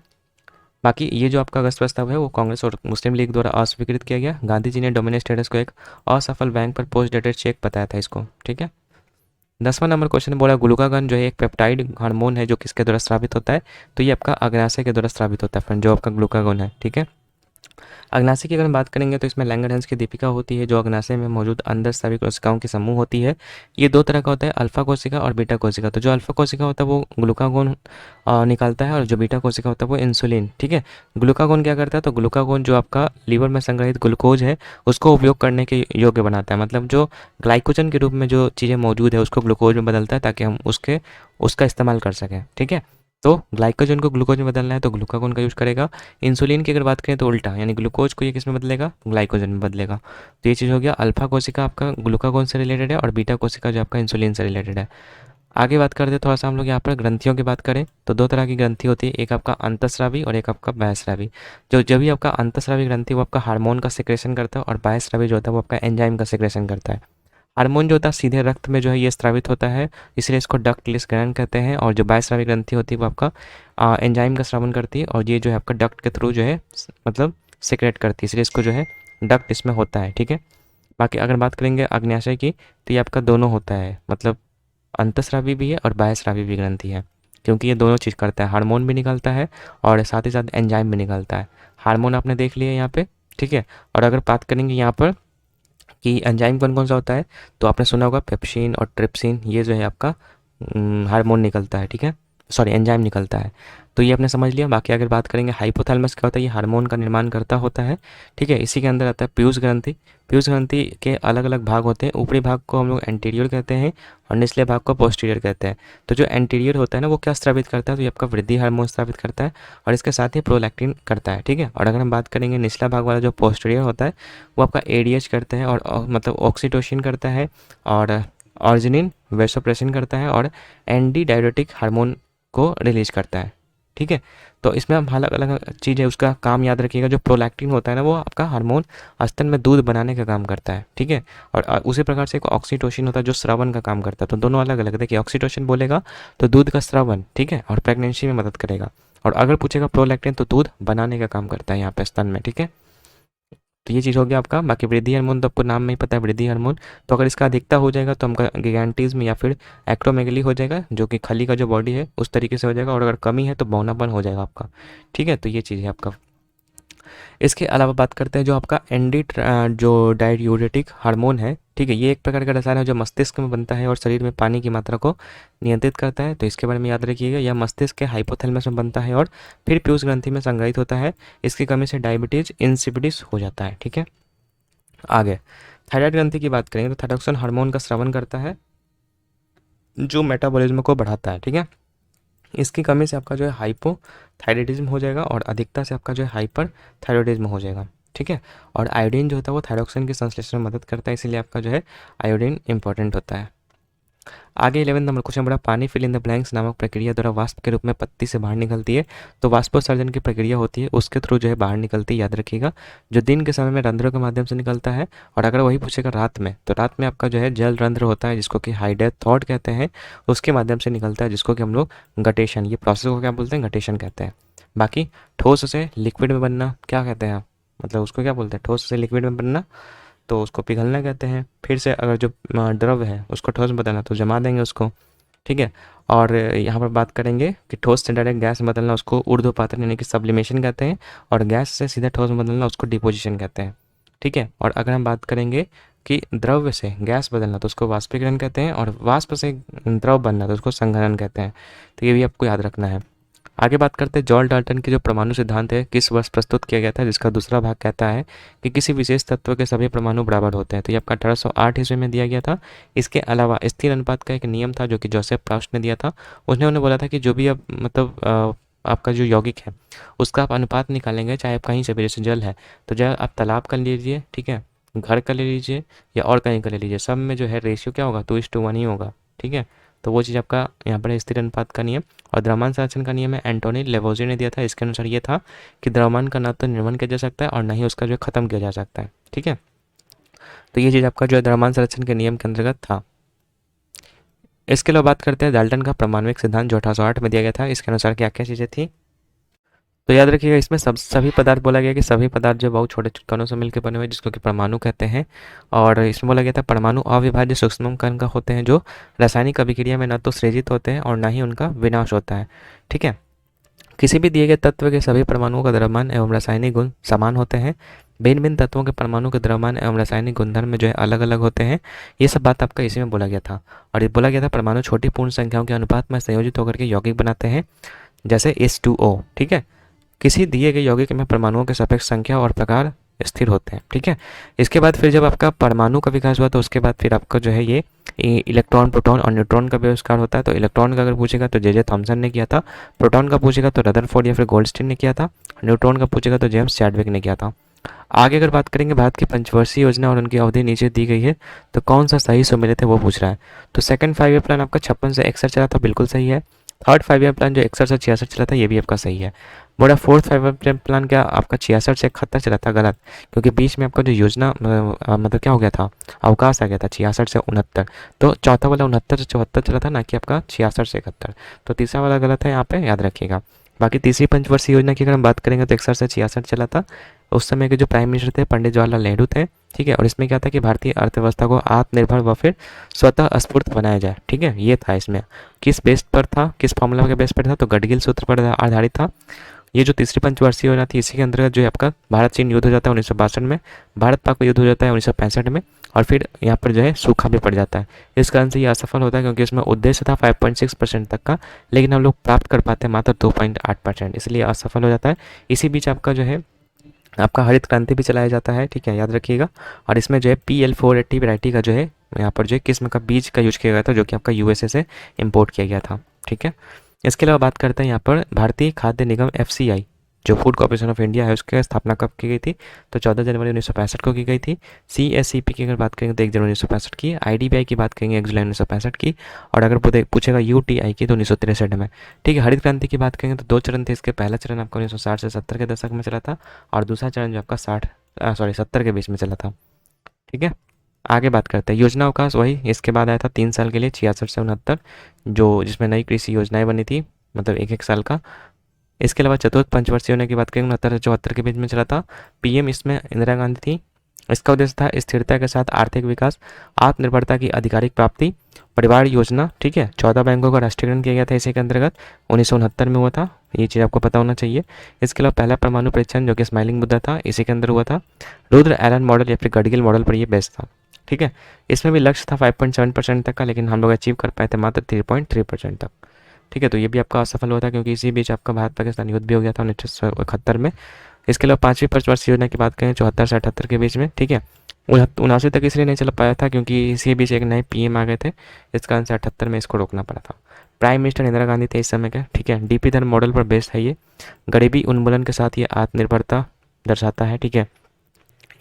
बाकी ये जो आपका अगस्त प्रस्ताव है वो कांग्रेस और मुस्लिम लीग द्वारा अस्वीकृत किया गया। गांधी जी ने डोमिनियन स्टेटस को एक असफल बैंक पर पोस्ट डेटेड चेक बताया था इसको। ठीक है, 10वां नंबर क्वेश्चन बोला ग्लूकागॉन जो है एक पेप्टाइड हार्मोन है जो किसके द्वारा स्रावित होता है, तो ये आपका अग्नाशय के द्वारा स्रावित होता है फ्रेंड, जो आपका ग्लूकागॉन है। ठीक है, अग्नाशय की अगर हम बात करेंगे तो इसमें लैंगरहंस की दीपिका होती है, जो अग्नाशय में मौजूद अंदरस्रावी कोशिकाओं की समूह होती है। ये 2 तरह का होता है, अल्फा कोशिका और बीटा कोशिका। तो जो अल्फा कोशिका होता है वो ग्लूकागोन निकालता है, और जो बीटा कोशिका होता है वो इंसुलिन। ठीक है, ग्लूकागोन क्या करता है, तो ग्लूकागोन जो आपका लीवर में संग्रहित ग्लूकोज है उसको उपयोग करने के योग्य बनाता है, मतलब जो ग्लाइकोजन के रूप में जो चीज़ें मौजूद है उसको ग्लूकोज में बदलता है, ताकि हम उसका इस्तेमाल कर सकें। ठीक है, तो ग्लाइकोजन को ग्लूकोज में बदलना है तो ग्लूकागोन का यूज़ करेगा। इंसुलिन की अगर बात करें तो उल्टा, यानी ग्लूकोज को ये किस में बदलेगा, ग्लाइकोजन में बदलेगा। तो ये चीज़ हो गया, अल्फा कोशिका आपका ग्लूकागोन से रिलेटेड है, और बीटा कोशिका जो आपका इंसुलिन से रिलेटेड है। आगे बात करते हैं थोड़ा सा हम लोग यहाँ पर ग्रंथियों की बात करें तो 2 तरह की ग्रंथि होती है, एक आपका अंतःस्रावी और एक आपका बाह्यस्रावी। जो जब भी आपका अंतःस्रावी ग्रंथि वो आपका हार्मोन का सिक्रेशन करता है, और बाह्यस्रावी जो होता है वो आपका एंजाइम का सिक्रेशन करता है। हार्मोन जो होता है सीधे रक्त में जो है ये स्रावित होता है, इसलिए इसको डक्टलेस ग्लैंड कहते हैं। और जो बाह्यस्रावी ग्रंथि होती है वो आपका एंजाइम का स्रावन करती है, और ये जो है आपका डक्ट के थ्रू जो है मतलब सिक्रेट करती है, इसलिए इसको जो है डक्ट इसमें होता है। ठीक है, बाकी अगर बात करेंगे अग्न्याशय की तो ये आपका दोनों होता है, मतलब अंतःस्रावी भी है और बाह्यस्रावी भी ग्रंथि है, क्योंकि ये दोनों चीज़ करता है, हार्मोन भी निकलता है और साथ ही साथ एंजाइम भी निकलता है। हार्मोन आपने देख लिया यहाँ पे। ठीक है, और अगर बात करेंगे यहाँ पर कि एंजाइम कौन कौन सा होता है, तो आपने सुना होगा पेप्सिन और ट्रिप्सिन, ये जो है आपका हार्मोन निकलता है। ठीक है, सॉरी एंजाइम निकलता है। तो ये आपने समझ लिया। बाकी अगर बात करेंगे हाइपोथैलेमस क्या होता है, ये हार्मोन का निर्माण करता होता है। ठीक है, इसी के अंदर आता है पीयूष ग्रंथि। पीयूष ग्रंथि के अलग अलग भाग होते हैं, ऊपरी भाग को हम लोग एंटीरियर कहते हैं और निचले भाग को पोस्टीरियर कहते हैं। तो जो एंटीरियर होता है ना वो क्या स्रावित करता है, तो ये आपका वृद्धि हार्मोन स्रावित करता है, और इसके साथ ही प्रोलैक्टिन करता है। ठीक है, और अगर हम बात करेंगे निचला भाग वाला जो पोस्टीरियर होता है वो आपका एडीएच करता है, और मतलब ऑक्सीटोसिन करता है, और ऑर्जिनिन वेसोप्रेसिन करता है, और एंटी डायरेटिक हार्मोन को रिलीज करता है। ठीक है, तो इसमें हम अलग अलग चीज़ है उसका काम याद रखिएगा। जो प्रोलैक्टिन होता है ना वो आपका हार्मोन स्तन में दूध बनाने का काम करता है। ठीक है, और उसी प्रकार से एक ऑक्सीटोसिन होता है जो स्रावन का काम करता है। तो दोनों अलग अलग, देखिए ऑक्सीटोसिन बोलेगा तो दूध का स्रावन, ठीक है, और प्रेगनेंसी में मदद करेगा, और अगर पूछेगा प्रोलैक्टिन तो दूध बनाने का काम करता है यहाँ पे स्तन में। ठीक है, तो ये चीज़ हो गया आपका। बाकी वृद्धि हार्मोन तो आपको नाम में ही पता है वृद्धि हार्मोन, तो अगर इसका अधिकता हो जाएगा तो हमका गिगैंटिज्म या फिर एक्रोमेगली हो जाएगा, जो कि खली का जो बॉडी है उस तरीके से हो जाएगा, और अगर कमी है तो बौनापन हो जाएगा आपका। ठीक है, तो ये चीज़ है आपका। इसके अलावा बात करते हैं जो आपका जो डाययूरेटिक हार्मोन है। ठीक है, ये एक प्रकार का रसायन है जो मस्तिष्क में बनता है और शरीर में पानी की मात्रा को नियंत्रित करता है। तो इसके बारे में याद रखिएगा, यह मस्तिष्क के हाइपोथैलेमस में बनता है और फिर पीयूष ग्रंथि में संग्रहित होता है। इसकी कमी से डायबिटीज इंसिपिडिस हो जाता है। ठीक है, आगे थायराइड ग्रंथि की बात करेंगे तो थायरोक्सिन हार्मोन का स्रावन करता है जो मेटाबॉलिज्म को बढ़ाता है। ठीक है, इसकी कमी से आपका जो है हाइपोथायराइडिज्म हो जाएगा, और अधिकता से आपका जो है हाइपर थायराइडिज्म हो जाएगा। ठीक है, और आयोडीन जो होता है वो थायरोक्सिन के संश्लेषण में मदद करता है, इसीलिए आपका जो है आयोडीन इंपॉर्टेंट होता है। आगे 11 नंबर क्वेश्चन बड़ा, पानी फिल इन द ब्लैंक्स नामक प्रक्रिया द्वारा वाष्प के रूप में पत्ती से बाहर निकलती है। तो वाष्पोत्सर्जन की प्रक्रिया होती है, उसके थ्रू जो है बाहर निकलती है, याद रखिएगा। जो दिन के समय में रंध्रों के माध्यम से निकलता है, और अगर वही पूछेगा रात में, तो रात में आपका जो है जल रंध्र होता है जिसको कि हाइडेथॉड कहते हैं, उसके माध्यम से निकलता है जिसको कि हम लोग गटेशन, ये प्रोसेस को क्या बोलते हैं, गटेशन कहते हैं। बाकी ठोस से लिक्विड में बनना क्या कहते हैं, मतलब उसको क्या बोलते हैं, ठोस से लिक्विड में बनना, तो उसको पिघलना कहते हैं। फिर से अगर जो द्रव है उसको ठोस में बदलना तो जमा देंगे उसको, ठीक है। और यहाँ पर बात करेंगे कि ठोस से डायरेक्ट गैस में बदलना उसको ऊर्ध्वपातन यानी कि सब्लिमेशन कहते हैं, और गैस से सीधा ठोस में बदलना उसको डिपोजिशन कहते हैं, ठीक है। और अगर हम बात करेंगे कि द्रव्य से गैस बदलना तो उसको वाष्पीकरण कहते हैं, और वाष्प से द्रव बनना तो उसको संघनन कहते हैं। तो ये भी आपको याद रखना है। आगे बात करते हैं जॉर्ज डाल्टन के जो परमाणु सिद्धांत है किस वर्ष प्रस्तुत किया गया था, जिसका दूसरा भाग कहता है कि किसी विशेष तत्व के सभी परमाणु बराबर होते हैं। तो ये आपका 1808 ईस्वी में दिया गया था। इसके अलावा स्थिर अनुपात का एक नियम था जो कि जोसेफ प्राउस्ट ने दिया था। उन्होंने बोला था कि जो भी अब मतलब आपका जो यौगिक है उसका आप अनुपात निकालेंगे, चाहे आप कहीं से भी, जैसे जल है तो जल आप तालाब का ले लीजिए, ठीक है, घर का ले लीजिए या और कहीं का ले लीजिए, सब में जो है रेशियो क्या होगा, 2:1 ही होगा, ठीक है। तो वो चीज़ आपका यहाँ पर स्थिर अनुपात का नियम। और द्रव्यमान संरक्षण का नियम है एंटोनी लेवोजियर ने दिया था। इसके अनुसार ये था कि द्रव्यमान का ना तो निर्माण किया जा सकता है और ना ही उसका जो है खत्म किया जा सकता है, ठीक है। तो ये चीज़ आपका जो है द्रव्यमान संरक्षण के नियम के अंतर्गत था। इसके अलावा बात करते हैं डाल्टन का परमाणविक सिद्धांत जो 1808 में दिया गया था। इसके अनुसार क्या क्या चीज़ें थी, तो याद रखिएगा इसमें सभी पदार्थ बोला गया कि सभी पदार्थ जो बहुत छोटे कणों से मिलकर बने हुए जिसको कि परमाणु कहते हैं। और इसमें बोला गया था परमाणु अविभाज्य सूक्ष्म कण का होते हैं जो रासायनिक अभिक्रिया में न तो सृजित होते हैं और ना ही उनका विनाश होता है, ठीक है। किसी भी दिए गए तत्व के सभी परमाणुओं का द्रव्यमान एवं रासायनिक गुण समान होते हैं। भिन्न भिन्न तत्वों के परमाणु के द्रव्यमान एवं रासायनिक गुणधर्म में जो है अलग अलग होते हैं। ये सब बात आपका इसी में बोला गया था। और ये बोला गया था परमाणु छोटी पूर्ण संख्याओं के अनुपात में संयोजित होकर के यौगिक बनाते हैं, जैसे H2O, ठीक है। किसी दिए गए यौगिक में परमाणुओं के सापेक्ष संख्या और प्रकार स्थिर होते हैं, ठीक है। इसके बाद फिर जब आपका परमाणु का विकास हुआ तो उसके बाद फिर आपका जो है ये इलेक्ट्रॉन, प्रोटॉन और न्यूट्रॉन का भी आविष्कार होता है। तो इलेक्ट्रॉन का अगर पूछेगा तो जे थॉमसन ने किया था, प्रोटॉन का पूछेगा तो रदरफोर्ड या फिर गोल्डस्टीन ने किया था, न्यूट्रॉन का पूछेगा तो जेम्स चैडविक ने किया था। आगे अगर बात करेंगे भारत की पंचवर्षीय योजना और उनकी अवधि नीचे दी गई है, तो कौन सा सही सुमेलित है वो पूछ रहा है। तो सेकंड 5 ईयर प्लान आपका 56 से 61 चला था, बिल्कुल सही है। थर्ड 5 ईयर प्लान जो 61 से 66 चला था ये भी आपका सही है। बोला फोर्थ 5 ईयर प्लान क्या आपका 66 से 71 चला था, गलत, क्योंकि बीच में आपका जो योजना मतलब क्या हो गया था, अवकाश आ गया था 66 से 69। तो चौथा वाला 69 से 74 चला था, ना कि आपका 66 से 71। तो तीसरा वाला गलत है यहाँ पे, याद रखिएगा। बाकी तीसरी पंचवर्षीय योजना की अगर हम बात करेंगे तो 61 से 66 चला था। उस समय के जो प्राइम मिनिस्टर थे पंडित जवाहरलाल नेहरू थे, ठीक है। और इसमें क्या था कि भारतीय अर्थव्यवस्था को आत्मनिर्भर व फिर स्वतः स्फूर्त बनाया जाए, ठीक है, ये था। इसमें किस बेस पर था, किस फॉर्मूला के बेस पर था, तो गडगिल सूत्र पर आधारित था। ये जो तीसरी पंचवर्षीय योजना थी इसी के अंतर्गत जो है आपका भारत चीन युद्ध हो जाता है 1962 में, भारत पाक युद्ध हो जाता है 1965 में, और फिर यहाँ पर जो है सूखा भी पड़ जाता है। इस कारण से ये असफल होता है क्योंकि इसमें उद्देश्य था 5.6% तक का, लेकिन हम लोग प्राप्त कर पाते हैं मात्र 2.8%, इसलिए असफल हो जाता है। इसी बीच आपका जो है आपका हरित क्रांति भी चलाया जाता है, ठीक है, याद रखिएगा। और इसमें जो है PL480 वैरायटी का जो है यहाँ पर जो है किस्म का बीज का यूज किया गया था जो कि आपका USA से इम्पोर्ट किया गया था, ठीक है। इसके अलावा बात करते हैं यहाँ पर भारतीय खाद्य निगम FCI जो फूड कॉर्पोरेशन ऑफ इंडिया है उसकी स्थापना कब की गई थी, तो 14 जनवरी 1965 को की गई थी। CSCP की अगर बात करेंगे तो 1 जनवरी 1965 की, IDBI की बात करेंगे 1 जुलाई 1965 की, और अगर पूछेगा UTI की तो 1963 में, ठीक है। हरित क्रांति की बात करेंगे तो 2 चरण थे इसके, पहला चरण आपका 1960 से 70 के दशक में चला था, और दूसरा चरण जो आपका 70 के बीच में चला था, ठीक है। आगे बात करते हैं योजना अवकाश, वही इसके बाद आया था 3 साल के लिए 66 से 69, जो जिसमें नई कृषि योजनाएं बनी थी, मतलब 1-1 साल का। इसके अलावा चतुर्थ पंचवर्षीय योजना की बात करेंगे 69 से 74 के बीच में चला था। PM इसमें इंदिरा गांधी थी। इसका उद्देश्य था स्थिरता के साथ आर्थिक विकास, आत्मनिर्भरता की आधिकारिक प्राप्ति, परिवार योजना, ठीक है। 14 बैंकों का राष्ट्रीयकरण किया गया था इसी के अंतर्गत, 1969 में हुआ था, ये चीज़ आपको पता होना चाहिए। इसके अलावा पहला परमाणु परीक्षण जो कि स्माइलिंग मुद्दा था इसी के अंदर हुआ था। रुद्र एलन मॉडल या फिर गडगिल मॉडल पर यह बेस्ड था, ठीक है। इसमें भी लक्ष्य था 5.7% तक का, लेकिन हम लोग अचीव कर पाए थे मात्र 3.3% तक, ठीक है। तो ये भी आपका असफल हुआ था क्योंकि इसी बीच आपका भारत पाकिस्तान युद्ध भी हो गया था 1971 में। इसके अलावा 5वीं पंचवर्षीय योजना की बात करें 74 से 78 के बीच में, ठीक है। 79 तक इसलिए नहीं चल पाया था क्योंकि इसी बीच एक नए PM आ गए थे, इस कारण से 78 में इसको रोकना पड़ा था। प्राइम मिनिस्टर इंदिरा गांधी थे इस समय के, ठीक है। DP धन मॉडल पर बेस्ड है ये, गरीबी उन्मूलन के साथ ये आत्मनिर्भरता दर्शाता है, ठीक है।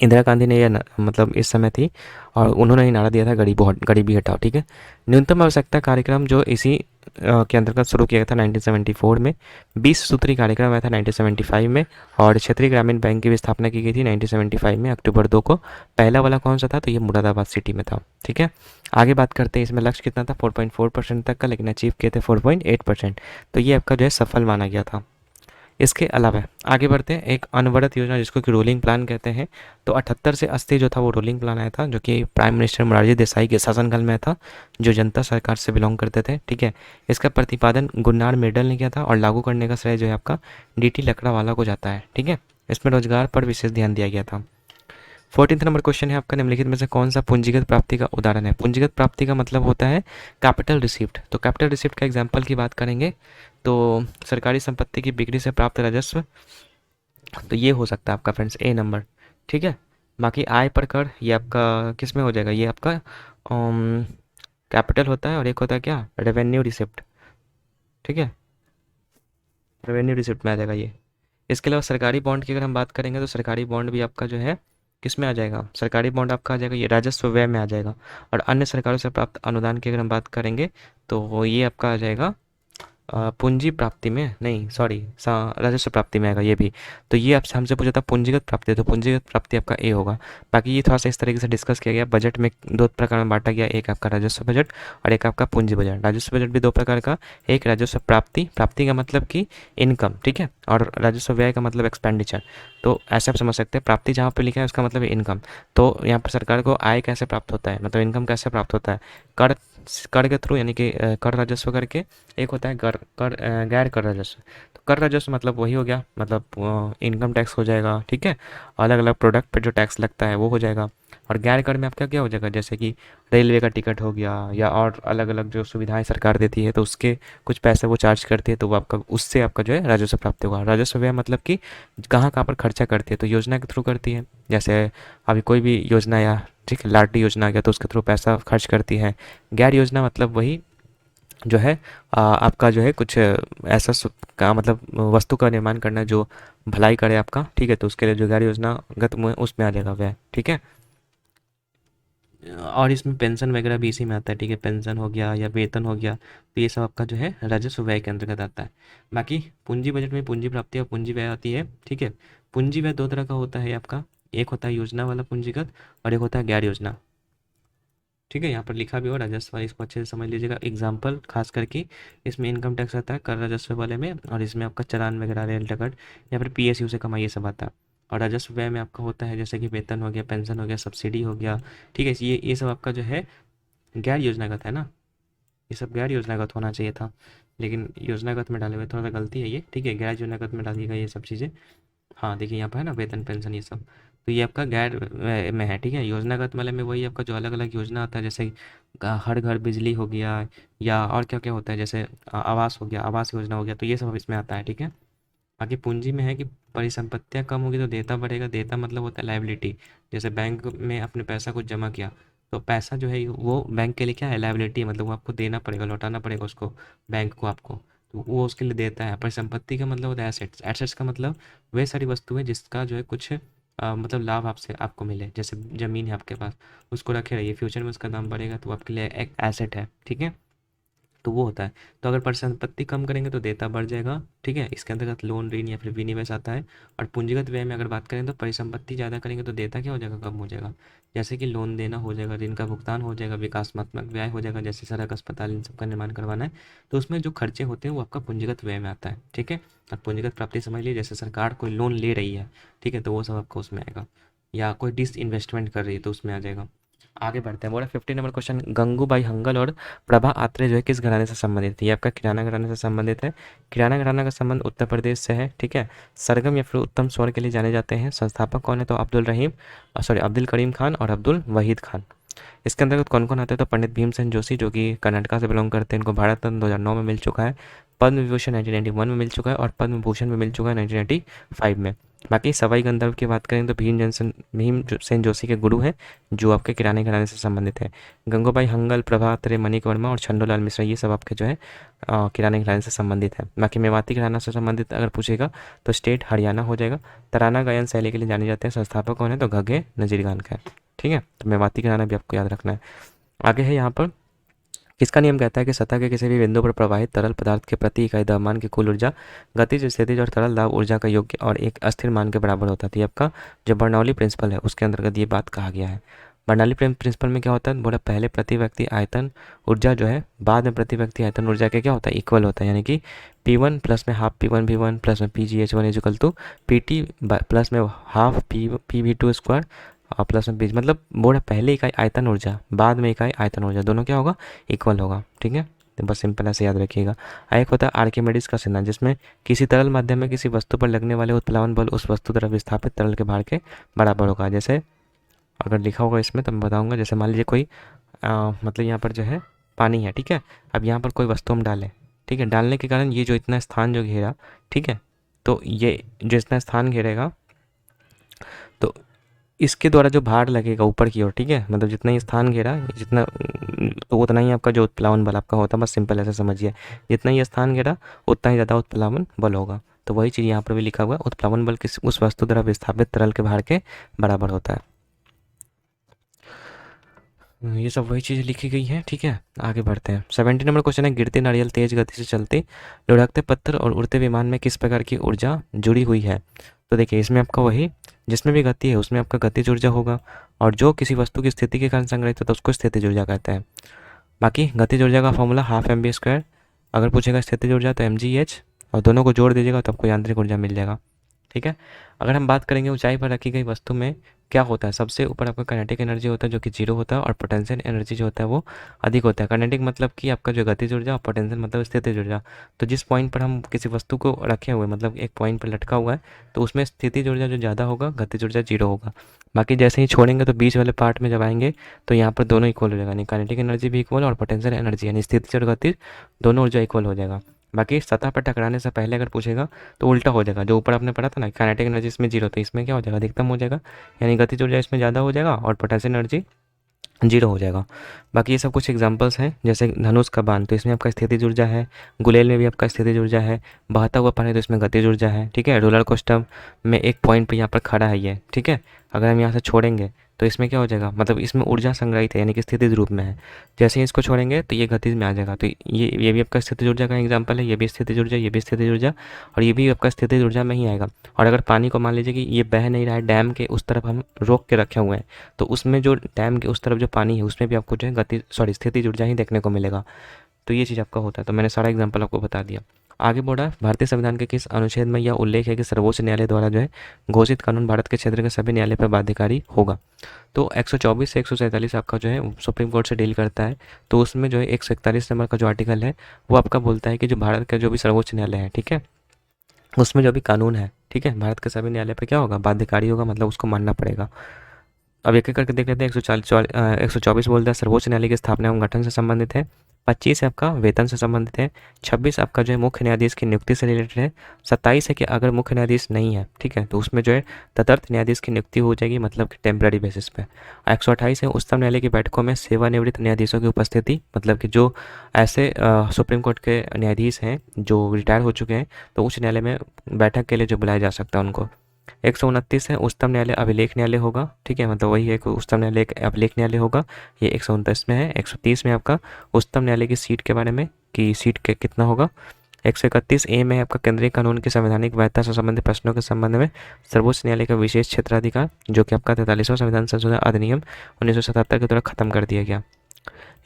इंदिरा गांधी ने मतलब इस समय थी, और उन्होंने ही नारा दिया था गरीबी हटाओ। ठीक है। न्यूनतम आवश्यकता कार्यक्रम जो इसी के अंतर्गत शुरू किया गया था 1974 में। 20 सूत्री कार्यक्रम आया था 1975 में, और क्षेत्रीय ग्रामीण बैंक की भी स्थापना की गई थी 1975 में अक्टूबर 2 को। पहला वाला कौन सा था, तो ये मुरादाबाद सिटी में था। ठीक है। आगे बात करते हैं, इसमें लक्ष्य कितना था 4.4% तक का, लेकिन अचीव किए थे 4.8%। तो ये आपका जो है सफल माना गया था। इसके अलावा आगे बढ़ते हैं, एक अनवरत योजना जिसको कि रोलिंग प्लान कहते हैं। तो 78 से 80 जो था वो रोलिंग प्लान आया था, जो कि प्राइम मिनिस्टर मोरारजी देसाई के शासनकाल में था, जो जनता सरकार से बिलोंग करते थे। ठीक है। इसका प्रतिपादन गुन्नार मिर्डल ने किया था, और लागू करने का श्रेय जो है आपका डीटी लकड़ावाला को जाता है। ठीक है। इसमें रोजगार पर विशेष ध्यान दिया गया था। 14 नंबर क्वेश्चन है आपका, निम्नलिखित में से कौन सा पूंजीगत प्राप्ति का उदाहरण है। पूंजीगत प्राप्ति का मतलब होता है कैपिटल रिसिप्ट। तो कैपिटल रिसिप्ट का एग्जाम्पल की बात करेंगे तो सरकारी संपत्ति की बिक्री से प्राप्त राजस्व, तो ये हो सकता है आपका फ्रेंड्स ए नंबर। ठीक है। बाकी आय पर कर, ये आपका किस में हो जाएगा, ये आपका कैपिटल होता है, और एक होता है क्या, रेवेन्यू रिसिप्ट। ठीक है। रेवेन्यू रिसिप्ट में आ जाएगा ये। इसके अलावा सरकारी बॉन्ड की अगर हम बात करेंगे तो सरकारी बॉन्ड भी आपका जो है किस में आ जाएगा, सरकारी बॉन्ड आपका आ जाएगा ये राजस्व व्यय में आ जाएगा। और अन्य सरकारों से प्राप्त अनुदान की अगर हम बात करेंगे तो वो ये आपका आ जाएगा पूंजी प्राप्ति में, नहीं सॉरी, राजस्व प्राप्ति में आएगा ये भी। तो ये आपसे हमसे पूछा था पूंजीगत प्राप्ति, तो पूंजीगत प्राप्ति आपका ए होगा। बाकी ये थोड़ा सा इस तरीके से डिस्कस किया गया, बजट में दो प्रकार में बांटा गया, एक आपका राजस्व बजट और एक आपका पूंजी बजट। राजस्व बजट भी दो प्रकार का, एक राजस्व प्राप्ति, प्राप्ति का मतलब कि इनकम, ठीक है, और राजस्व व्यय का मतलब एक्सपेंडिचर। तो ऐसे आप समझ सकते हैं, प्राप्ति जहाँ पर लिखा है उसका मतलब है इनकम। तो यहाँ पर सरकार को आय कैसे प्राप्त होता है, मतलब इनकम कैसे प्राप्त होता है, कर कर के थ्रू, यानी कि कर राजस्व करके। एक होता है गैर कर राजस्व। तो कर राजस्व मतलब वही हो गया, मतलब इनकम टैक्स हो जाएगा। ठीक है। अलग अलग प्रोडक्ट पे जो टैक्स लगता है वो हो जाएगा। और गैर कर में आपका क्या हो जाएगा, जैसे कि रेलवे का टिकट हो गया, या और अलग अलग जो सुविधाएं सरकार देती है तो उसके कुछ पैसे वो चार्ज करती है, तो वो आपका उससे आपका जो है राजस्व प्राप्त होगा। राजस्व व्यय मतलब कि कहाँ कहाँ पर खर्चा करती है, तो योजना के थ्रू करती है। जैसे अभी कोई भी योजना, या ठीक है लाडली योजना आ गया तो उसके थ्रू पैसा खर्च करती है। गैर योजना मतलब वही जो है आपका जो है कुछ ऐसा का मतलब वस्तु का निर्माण करना जो भलाई करे आपका। ठीक है। तो उसके लिए जो गैर योजनागत उसमें आ जाएगा व्यय। ठीक है। और इसमें पेंशन वगैरह भी इसी में आता है। ठीक है। पेंशन हो गया या वेतन हो गया, तो ये सब आपका जो है राजस्व व्यय के अंतर्गत आता है। बाकी पूंजी बजट में पूंजी प्राप्ति और पूंजी व्यय आती है। ठीक है। पूंजी व्यय दो तरह का होता है आपका, एक होता है योजना वाला पूंजीगत और एक होता है गैर योजना। ठीक है। यहाँ पर लिखा भी हो राजस्व वाला, इसको अच्छे से समझ लीजिएगा। एग्जाम्पल खास करके इसमें इनकम टैक्स आता है कर राजस्व वाले में, और इसमें आपका चालान वगैरह, रेल टिकट या फिर पीएसयू से कमाई, ये सब आता है। और राजस्व व्यय में आपका होता है जैसे कि वेतन हो गया, पेंशन हो गया, सब्सिडी हो गया। ठीक है। ये सब आपका जो है गैर योजनागत है ना, ये सब गैर योजनागत होना चाहिए था, लेकिन योजनागत में डाले हुए थोड़ा सा गलती है ये। ठीक है। गैर योजनागत में डालिएगा ये सब चीज़ें। हाँ देखिए यहाँ पर है ना वेतन पेंशन ये सब, तो ये आपका गैर में है। ठीक है। योजनागत वाले में वही आपका जो अलग अलग योजना आता है, जैसे हर घर बिजली हो गया, या और क्या क्या होता है, जैसे आवास हो गया, आवास योजना हो गया, तो ये सब इसमें आता है। ठीक है। बाकी पूंजी में है कि परिसंपत्तियाँ कम होगी तो देता बढ़ेगा। देता मतलब होता है लाइबिलिटी। जैसे बैंक में अपने पैसा कुछ जमा किया, तो पैसा जो है वो बैंक के लिए क्या है, लाइबिलिटी है, मतलब वो आपको देना पड़ेगा, लौटाना पड़ेगा उसको, बैंक को आपको। तो वो उसके लिए देता है। परिसंपत्ति का मतलब होता है एसेट्स। एसेट्स का मतलब वे सारी वस्तुएं जिसका जो है कुछ मतलब लाभ आपसे आपको मिले। जैसे ज़मीन है आपके पास, उसको रखे रहिए, फ्यूचर में उसका दाम बढ़ेगा तो आपके लिए एक एसेट है। ठीक है। तो वो होता है। तो अगर परिसंपत्ति कम करेंगे तो देता बढ़ जाएगा। ठीक है। इसके अंतर्गत लोन, ऋण या फिर विनिवेश आता है। और पूंजीगत व्यय में अगर बात करें तो परिसंपत्ति ज़्यादा करेंगे तो देता क्या हो जाएगा, कम हो जाएगा। जैसे कि लोन देना हो जाएगा, ऋण का भुगतान हो जाएगा, विकासात्मक व्यय हो जाएगा, जैसे सड़क, अस्पताल, इन सब का निर्माण करवाना है। तो उसमें जो खर्चे होते हैं वो आपका पूंजीगत व्यय में आता है। ठीक है। अब पूंजीगत प्राप्ति समझ लीजिए, जैसे सरकार कोई लोन ले रही है, ठीक है, तो वो सब आपका उसमें आएगा। या कोई डिस इन्वेस्टमेंट कर रही है तो उसमें आ जाएगा। आगे बढ़ते हैं, बोला 15 नंबर क्वेश्चन, गंगूबाई हंगल और प्रभा आत्रे जो है किस घराने से संबंधित है। ये आपका किराना घराने से संबंधित है। किराना घराना का संबंध उत्तर प्रदेश से है। ठीक है। सरगम या फिर उत्तम स्वर के लिए जाने जाते हैं। संस्थापक कौन है, तो अब्दुल करीम खान और अब्दुल वहीद खान। इसके अंतर्गत कौन कौन आते हैं, तो पंडित भीमसेन जोशी जो कि कर्नाटका से बिलोंग करते हैं, इनको भारत रत्न 2009 में मिल चुका है। पद्म विभूषण 1991 में मिल चुका है, और पद्म भूषण में मिल चुका है 1995 में। बाकी सवाई गंधर्व की बात करें तो भीम सेन जोशी के गुरु हैं, जो आपके किराने घराने से संबंधित है। गंगूबाई हंगल, प्रभात रे, मणिक वर्मा और छंडूलाल मिश्रा, ये सब आपके जो है किराने घराने से संबंधित है। बाकी मेवाती घराना से संबंधित अगर पूछेगा तो स्टेट हरियाणा हो जाएगा। तराना गायन शैली के लिए जाने जाते हैं, संस्थापक कौन है, तो घग्गे नजीर खान का है। ठीक है, तो मेवाती घराना भी आपको याद रखना है। आगे है यहाँ पर, किसका नियम कहता है कि सतह के किसी भी बिंदु पर प्रवाहित तरल पदार्थ के प्रति इकाई द्रव्यमान की कुल ऊर्जा गतिज, स्थितिज और तरल दाब ऊर्जा का योग्य और एक अस्थिर मान के बराबर होता है। तो ये आपका जो बर्नौली प्रिंसिपल है उसके अंतर्गत ये बात कहा गया है। बर्नौली प्रिंसिपल में क्या होता है, बोला पहले प्रति व्यक्ति आयतन ऊर्जा जो है बाद में प्रति व्यक्ति आयतन ऊर्जा के क्या होता है, इक्वल होता है। यानी कि P1 प्लस में हाफ P1V1 प्लस में PgH1 is equal to PT plus में हाफ PV2 स्क्वायर और प्लस में बीच, मतलब बोर्ड पहले इकाई आयतन ऊर्जा बाद में इकाई आयतन ऊर्जा दोनों क्या होगा, इक्वल होगा। ठीक है, तो बस सिंपल ऐसे याद रखिएगा। एक होता है आर्किमिडीज का सिद्धांत, जिसमें किसी तरल माध्यम में किसी वस्तु पर लगने वाले उत्प्लावन बल उस वस्तु तरफ विस्थापित तरल के भार के बराबर होगा। जैसे अगर लिखा होगा इसमें तो मैं बताऊंगा, जैसे मान लीजिए कोई मतलब यहाँ पर जो है पानी है, ठीक है। अब यहाँ पर कोई वस्तु हम डालें, ठीक है, डालने के कारण ये जो इतना स्थान जो घेरा, ठीक है, तो ये जो इतना स्थान घेरेगा तो इसके द्वारा जो भार लगेगा ऊपर की ओर, ठीक है, मतलब जितना ही स्थान घेरा जितना तो उतना ही आपका जो उत्प्लावन बल आपका होता है। बस सिंपल ऐसे समझिए, जितना ही स्थान घेरा उतना ही ज़्यादा उत्प्लावन बल होगा। तो वही चीज़ यहाँ पर भी लिखा हुआ है, उत्प्लावन बल किस उस वस्तु द्वारा विस्थापित तरल के भार के बराबर होता है। ये सब वही चीज़ लिखी गई है। ठीक है, आगे बढ़ते हैं। 70 नंबर क्वेश्चन है, गिरते नारियल तेज गति से चलते लुढ़कते पत्थर और उड़ते विमान में किस प्रकार की ऊर्जा जुड़ी हुई है। तो देखिए इसमें आपका वही, जिसमें भी गति है उसमें आपका गतिज ऊर्जा होगा, और जो किसी वस्तु की स्थिति के कारण संग्रहित होता है उसको स्थितिज ऊर्जा कहते हैं। बाकी गतिज ऊर्जा का फॉर्मूला हाफ mv², अगर पूछेगा स्थितिज ऊर्जा तो mgh, और दोनों को जोड़ दीजिएगा तो आपको यांत्रिक ऊर्जा मिल जाएगा। ठीक है, अगर हम बात करेंगे ऊंचाई पर रखी गई वस्तु में क्या होता है, सबसे ऊपर आपका काइनेटिक एनर्जी होता है जो कि 0 होता है, और पोटेंशियल एनर्जी जो होता है वो अधिक होता है। काइनेटिक मतलब कि आपका जो गतिज ऊर्जा, और पोटेंशियल मतलब स्थितिज ऊर्जा। तो जिस पॉइंट पर हम किसी वस्तु को रखे हुए, मतलब एक पॉइंट पर लटका हुआ है, तो उसमें स्थितिज ऊर्जा जो ज़्यादा होगा, गतिज ऊर्जा 0 होगा। बाकी जैसे ही छोड़ेंगे तो बीच वाले पार्ट में जब आएंगे तो यहाँ पर दोनों इक्वल हो जाएगा, यानी काइनेटिक एनर्जी भी इक्वल और पोटेंशियल एनर्जी यानी स्थितिज और गतिज दोनों ऊर्जा इक्वल हो जाएगा। बाकी सतह पर टकराने से पहले अगर पूछेगा तो उल्टा हो जाएगा, जो ऊपर आपने पढ़ा था ना काइनेटिक एनर्जी इसमें 0, तो इसमें क्या हो जाएगा, अधिकतम हो जाएगा, यानी गतिज ऊर्जा इसमें ज़्यादा हो जाएगा और पोटेंशियल एनर्जी 0 हो जाएगा। बाकी ये सब कुछ एग्जांपल्स हैं, जैसे धनुष का बाण, तो इसमें आपका स्थितिज ऊर्जा है। गुलेल में भी आपका स्थितिज ऊर्जा है। बहता हुआ पानी, तो इसमें गतिज ऊर्जा है। ठीक है, रोलर कोस्टर में एक पॉइंट पे यहाँ पर खड़ा है ये, ठीक है, अगर हम यहाँ से छोड़ेंगे तो इसमें क्या हो जाएगा, मतलब इसमें ऊर्जा संग्रहित है यानी कि स्थितिज रूप में है। जैसे ही इसको छोड़ेंगे तो ये गतिज में आ जाएगा। तो ये भी आपका स्थितिज ऊर्जा का एग्जाम्पल है, ये भी स्थितिज ऊर्जा, ये भी स्थितिज ऊर्जा, और ये भी आपका स्थितिज ऊर्जा में ही आएगा। और अगर पानी को मान लीजिए कि ये बह नहीं रहा है, डैम के उस तरफ हम रोक के रखे हुए हैं, तो उसमें जो डैम के उस तरफ जो पानी है उसमें भी आपको जो है स्थितिज ऊर्जा ही देखने को मिलेगा। तो ये चीज़ आपका होता है। तो मैंने सारा एग्जाम्पल आपको बता दिया। आगे बढ़ा, भारतीय संविधान के किस अनुच्छेद में यह उल्लेख है कि सर्वोच्च न्यायालय द्वारा जो है घोषित कानून भारत के क्षेत्र के सभी न्यायालय पर बाध्यकारी होगा। तो 124 से 147 आपका जो है सुप्रीम कोर्ट से डील करता है। तो उसमें जो है 141 नंबर का जो आर्टिकल है वो आपका बोलता है कि जो भारत का जो भी सर्वोच्च न्यायालय है, ठीक है, उसमें जो भी कानून है, ठीक है, भारत के सभी न्यायालय पर क्या होगा, बाध्यकारी होगा, मतलब उसको मानना पड़ेगा। अब एक एक करके देख लेते हैं। 124 बोलता है सर्वोच्च न्यायालय की स्थापना एवं गठन से संबंधित है। 25 आपका वेतन से संबंधित है। 26 आपका जो है मुख्य न्यायाधीश की नियुक्ति से रिलेटेड है। 27 है कि अगर मुख्य न्यायाधीश नहीं है, ठीक है, तो उसमें जो है तदर्थ न्यायाधीश की नियुक्ति हो जाएगी, मतलब कि टेम्पररी बेसिस पे। 128 है उच्चतम न्यायालय की बैठकों में सेवानिवृत्त न्यायाधीशों की उपस्थिति, मतलब कि जो ऐसे सुप्रीम कोर्ट के न्यायाधीश हैं जो रिटायर हो चुके हैं तो उच्च न्यायालय में बैठक के लिए जो बुलाया जा सकता है उनको। 129 है उच्चतम न्यायालय अभिलेख न्यायालय होगा, ठीक है, मतलब वही एक उच्चतम न्यायालय एक अभिलेख न्यायालय होगा, ये 129 में है। 130 में आपका उच्चतम न्यायालय की सीट के बारे में कि सीट के कितना होगा। 131 ए में आपका केंद्रीय कानून की संवैधानिक वैधता से संबंधित प्रश्नों के संबंध में सर्वोच्च न्यायालय का विशेष क्षेत्राधिकार, जो कि आपका 43वां संविधान संशोधन अधिनियम 1977 के द्वारा खत्म कर दिया गया।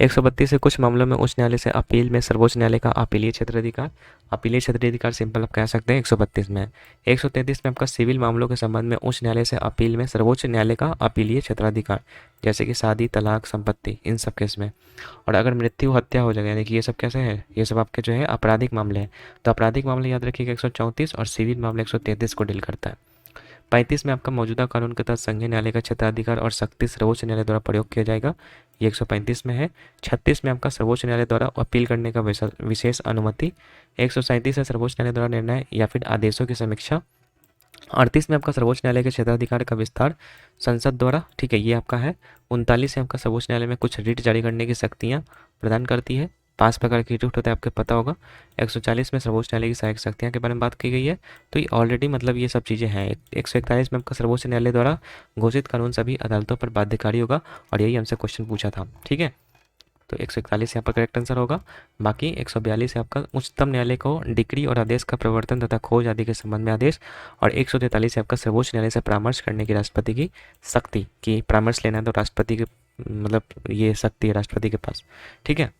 132 से कुछ मामलों में उच्च न्यायालय से अपील में सर्वोच्च न्यायालय का अपीलीय क्षेत्राधिकार। अपीलीय क्षेत्राधिकार सिंपल आप कह सकते हैं 132 में। 133 में आपका सिविल मामलों के संबंध में उच्च न्यायालय से अपील में सर्वोच्च न्यायालय का अपीलीय क्षेत्राधिकार, जैसे कि शादी, तलाक, संपत्ति, इन सब केस में। और अगर मृत्यु, हत्या हो जाएगा, यानी कि ये सब कैसे है, ये सब आपके जो है आपराधिक मामले हैं, तो आपराधिक मामले याद रखिएगा 134, और सिविल मामले 133 को डील करता है। 35 में आपका मौजूदा कानून के तहत संघीय न्यायालय का क्षेत्राधिकार और शक्ति सर्वोच्च न्यायालय द्वारा प्रयोग किया जाएगा, ये 135 में है। 36 में आपका सर्वोच्च न्यायालय द्वारा अपील करने का विशेष अनुमति। 137 है सर्वोच्च न्यायालय द्वारा निर्णय या फिर आदेशों की समीक्षा। 38 में आपका सर्वोच्च न्यायालय के क्षेत्राधिकार का विस्तार संसद द्वारा, ठीक है, ये आपका है। 39 में आपका सर्वोच्च न्यायालय में कुछ रिट जारी करने की शक्तियाँ प्रदान करती है। 5 प्रकार के रिट होते हैं, आपको पता होगा। 140 में सर्वोच्च न्यायालय की सहायक शक्तियाँ के बारे में बात की गई है। तो ये ऑलरेडी मतलब ये सब चीज़ें हैं। 141 में आपका सर्वोच्च न्यायालय द्वारा घोषित कानून सभी अदालतों पर बाध्यकारी होगा, और यही हमसे क्वेश्चन पूछा था, ठीक है। तो 141 यहाँ पर करेक्ट आंसर होगा। बाकी 142 है आपका उच्चतम न्यायालय को डिक्री और आदेश का प्रवर्तन तथा खोज आदि के संबंध में आदेश। और 143 है आपका सर्वोच्च न्यायालय से परामर्श करने की राष्ट्रपति की शक्ति, कि परामर्श लेना है तो राष्ट्रपति के मतलब ये शक्ति है राष्ट्रपति के पास, ठीक है।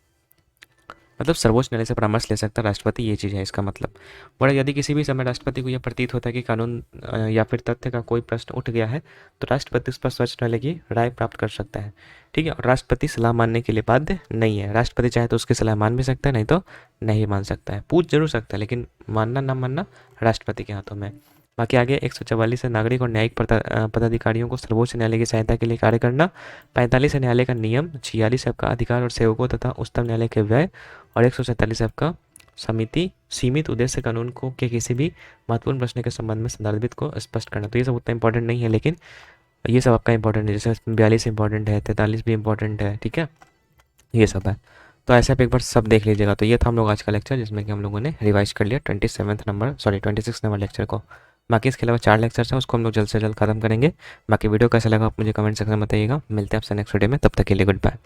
मतलब सर्वोच्च न्यायालय से परामर्श ले सकता है राष्ट्रपति, ये चीज़ है इसका मतलब। और यदि किसी भी समय राष्ट्रपति को यह प्रतीत होता है कि कानून या फिर तथ्य का कोई प्रश्न उठ गया है, तो राष्ट्रपति उस पर सर्वोच्च न्यायालय की राय प्राप्त कर सकता है, ठीक है। और राष्ट्रपति सलाह मानने के लिए बाध्य नहीं है। राष्ट्रपति चाहे तो उसकी सलाह मान भी सकता है, नहीं तो नहीं मान सकता है। पूछ जरूर सकता है, लेकिन मानना ना मानना राष्ट्रपति के हाथों में। बाकी आगे 144 है नागरिक और न्यायिक पदाधिकारियों को सर्वोच्च न्यायालय की सहायता के लिए कार्य करना। 45 है न्यायालय का नियम। 46 है आपका अधिकार और सेवकों तथा उच्चतम न्यायालय के व्यय। और 147 है आपका समिति सीमित उद्देश्य कानून को के किसी भी महत्वपूर्ण प्रश्न के संबंध में संदर्भित को स्पष्ट करना। तो ये सब उतना इंपॉर्टेंट नहीं है, लेकिन ये सब आपका इंपॉर्टेंट है। जैसे 42 इंपॉर्टेंट है, 43 भी इंपॉर्टेंट है, ठीक है, ये सब है। तो ऐसे आप एक बार सब देख लीजिएगा। तो ये था हम लोग आज का लेक्चर, जिसमें कि हम लोगों ने रिवाइज कर लिया 26 नंबर लेक्चर को। बाकी इसके अलावा 4 लेक्चर्स हैं, उसको हम लोग जल्द से जल्द खत्म करेंगे। बाकी वीडियो कैसा लगा आप मुझे कमेंट सेक्शन में बताइएगा। मिलते हैं आपसे नेक्स्ट वीडियो में, तब तक के लिए गुड बाय।